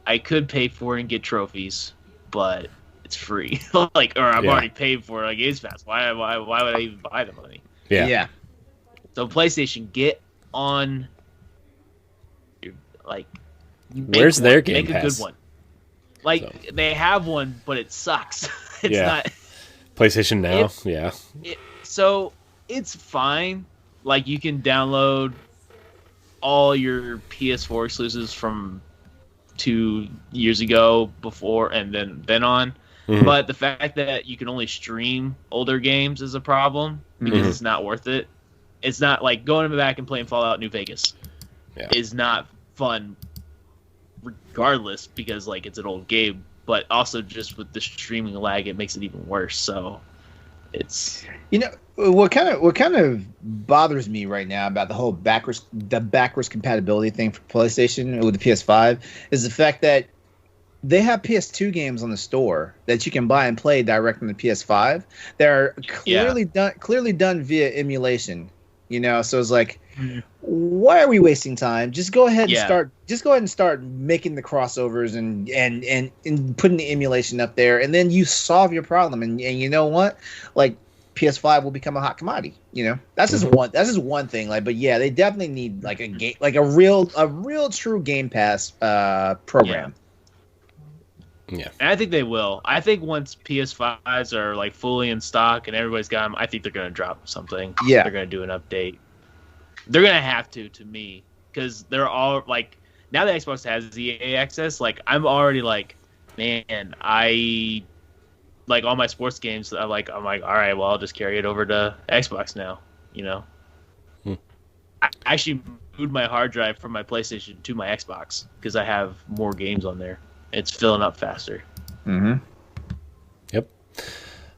I could pay for it and get trophies, but it's free. Or I'm already paid for it on Games Pass. Why would I even buy the money? Yeah. So PlayStation, get on Like, Where's their Game Make a Pass? good one. Like, they have one, but it sucks. It's not PlayStation Now. So it's fine. Like, you can download all your PS4 exclusives from 2 years ago before and then on. Mm-hmm. But the fact that you can only stream older games is a problem because it's not worth it. It's not like going back and playing Fallout New Vegas is not fun regardless because like it's an old game, but also just with the streaming lag it makes it even worse. So it's what kind of bothers me right now about the whole backwards compatibility thing for PlayStation with the PS5 is the fact that they have PS2 games on the store that you can buy and play direct on the PS5. They're clearly done via emulation. So it's like, why are we wasting time? Just go ahead and start. Just go ahead and start making the crossovers and putting the emulation up there, and then you solve your problem. And you know what? Like PS5 will become a hot commodity. That's just one. That's just one thing. Like, but yeah, they definitely need like a game, like a real true Game Pass program. Yeah, and I think they will. I think once PS5s are like fully in stock and everybody's got them, I think they're going to drop something. Yeah, they're going to do an update. They're going to have to me, because they're all like, now that Xbox has EA access, like I'm already like, man, I like all my sports games. I'm like, all right, well, I'll just carry it over to Xbox now. I actually moved my hard drive from my PlayStation to my Xbox because I have more games on there. It's filling up faster. Mm-hmm. Yep.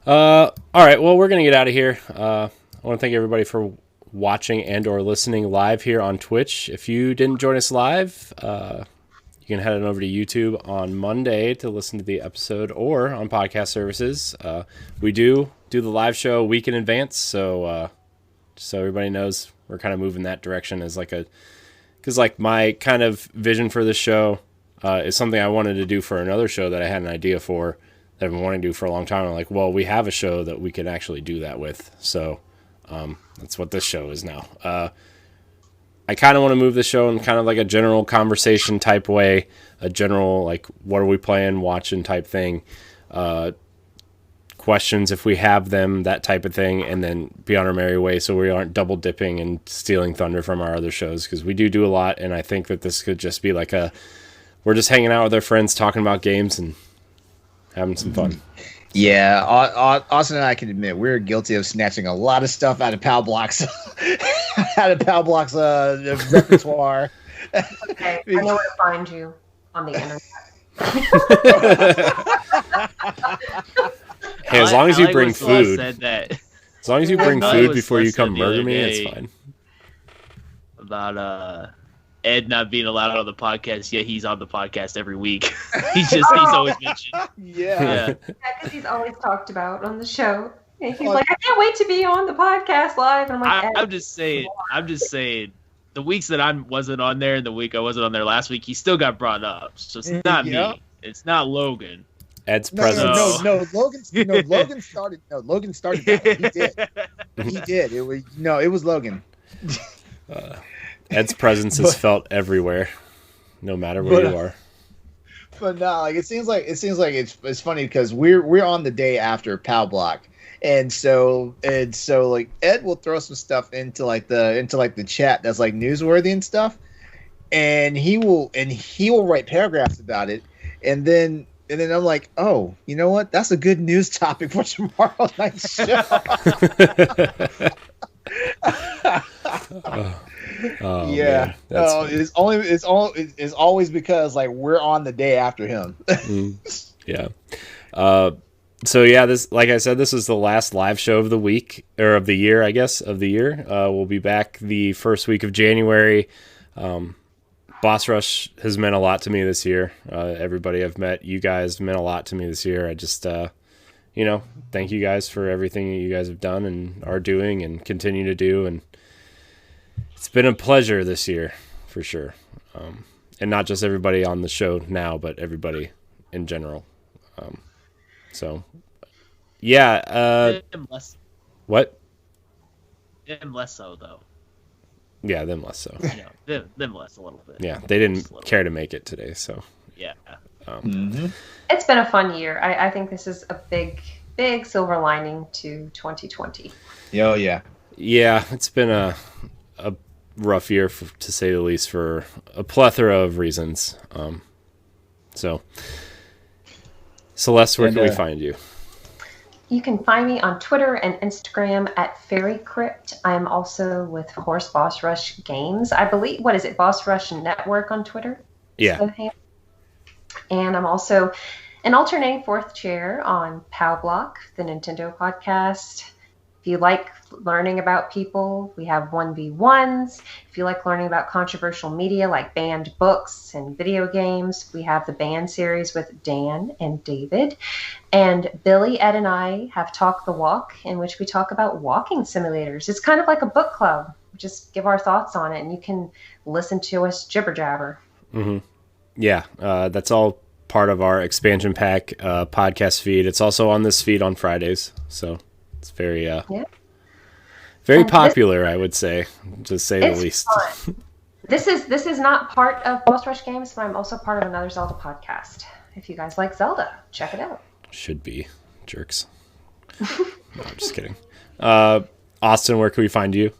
All right. Well, we're going to get out of here. I want to thank everybody for watching and or listening live here on Twitch. If you didn't join us live, you can head on over to YouTube on Monday to listen to the episode or on podcast services. We do the live show a week in advance. So everybody knows we're kind of moving that direction as because my kind of vision for this show is something I wanted to do for another show that I had an idea for that I've been wanting to do for a long time. I'm like, well, we have a show that we could actually do that with. So that's what this show is now. I kind of want to move the show in kind of like a general conversation type way, a general, like, what are we playing, watching type thing, questions if we have them, that type of thing, and then be on our merry way so we aren't double dipping and stealing thunder from our other shows, because we do a lot, and I think that this could just be like we're just hanging out with our friends, talking about games and having some fun. Yeah, Austin and I can admit we're guilty of snatching a lot of stuff out of Pal Block's repertoire. Okay, I know where to find you on the internet. Hey, as long as you bring food. Said that. As long as you bring food before you come murder me, it's fine. About Ed not being allowed on the podcast, yet he's on the podcast every week. he's always mentioned. Yeah, because he's always talked about on the show. And he's like, I can't wait to be on the podcast live. And I'm like, I'm just saying. The weeks that I wasn't on there and the week I wasn't on there last week, he still got brought up. So it's not me. It's not Logan. Ed's presence. No. Logan started. No, Logan started that one. He did. It was Logan. Ed's presence is felt everywhere, no matter where you are. But no, like it seems like it's funny because we're on the day after Pal Block, and so like Ed will throw some stuff into the chat that's like newsworthy and stuff, and he will write paragraphs about it, and then I'm like, oh, you know what? That's a good news topic for tomorrow night's show. Yeah, it's always because like we're on the day after him. Yeah. So yeah, this, like I said, this is the last live show of the week, or of the year, I guess, of the year. We'll be back the first week of January. Boss Rush has meant a lot to me this year. Everybody I've met, you guys, meant a lot to me this year. I just, thank you guys for everything you guys have done and are doing and continue to do. And it's been a pleasure this year, for sure. And not just everybody on the show now, but everybody in general. So, yeah. What? Him less so, though. Yeah, them less so. Them less a little bit. Yeah, they didn't care to make it today, so. Yeah. It's been a fun year. I think this is a big silver lining to 2020. Oh, yeah. Yeah, it's been a rough year, to say the least, for a plethora of reasons. So, Celeste, where can we find you? You can find me on Twitter and Instagram at FairyCrypt. I'm also with Horse Boss Rush Games. I believe, what is it, Boss Rush Network on Twitter? Yeah. And I'm also an alternating fourth chair on POW Block, the Nintendo podcast. If you like learning about people, we have 1v1s. If you like learning about controversial media like banned books and video games, we have the Banned series with Dan and David. And Billy, Ed, and I have Talk the Walk, in which we talk about walking simulators. It's kind of like a book club. We just give our thoughts on it, and you can listen to us jibber jabber. Mm-hmm. Yeah, that's all part of our expansion pack podcast feed. It's also on this feed on Fridays, so it's very popular, I would say, to say the least. Fun. This is not part of Boss Rush Games, but I'm also part of another Zelda podcast. If you guys like Zelda, check it out. Should be jerks. No, I'm just kidding. Austin, where can we find you?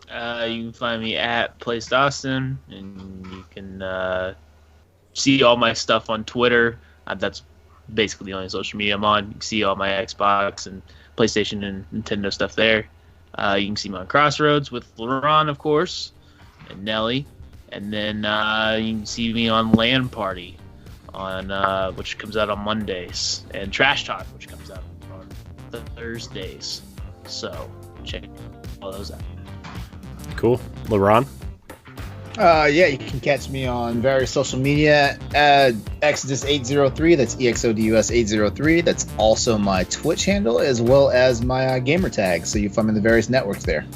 You can find me at Placed Austin, and you can see all my stuff on Twitter. That's basically the only social media I'm on. You can see all my Xbox and PlayStation and Nintendo stuff there. You can see me on Crossroads with LeRon, of course, and Nelly. And then you can see me on LAN Party, which comes out on Mondays, and Trash Talk, which comes out on Thursdays. So check all those out. Cool. LeRon? You can catch me on various social media at Exodus803. That's EXODUS803. That's also my Twitch handle, as well as my gamer tag. So you find me in the various networks there.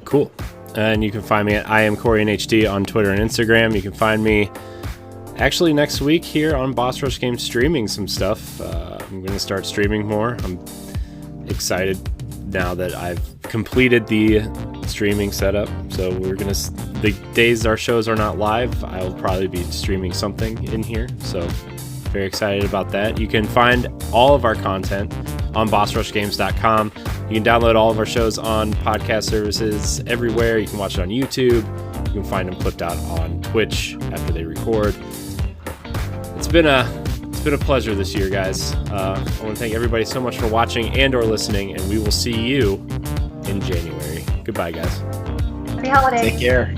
Cool. And you can find me at IamCorianHD on Twitter and Instagram. You can find me actually next week here on Boss Rush Games streaming some stuff. I'm going to start streaming more. I'm excited now that I've completed the streaming setup. So the days our shows are not live, I'll probably be streaming something in here. So very excited about that. You can find all of our content on bossrushgames.com. You can download all of our shows on podcast services everywhere. You can watch it on YouTube. You can find them clipped out on Twitch after they record. It's been a pleasure this year, guys. I want to thank everybody so much for watching and or listening, and we will see you in January. Goodbye, guys. Happy holidays. Take care.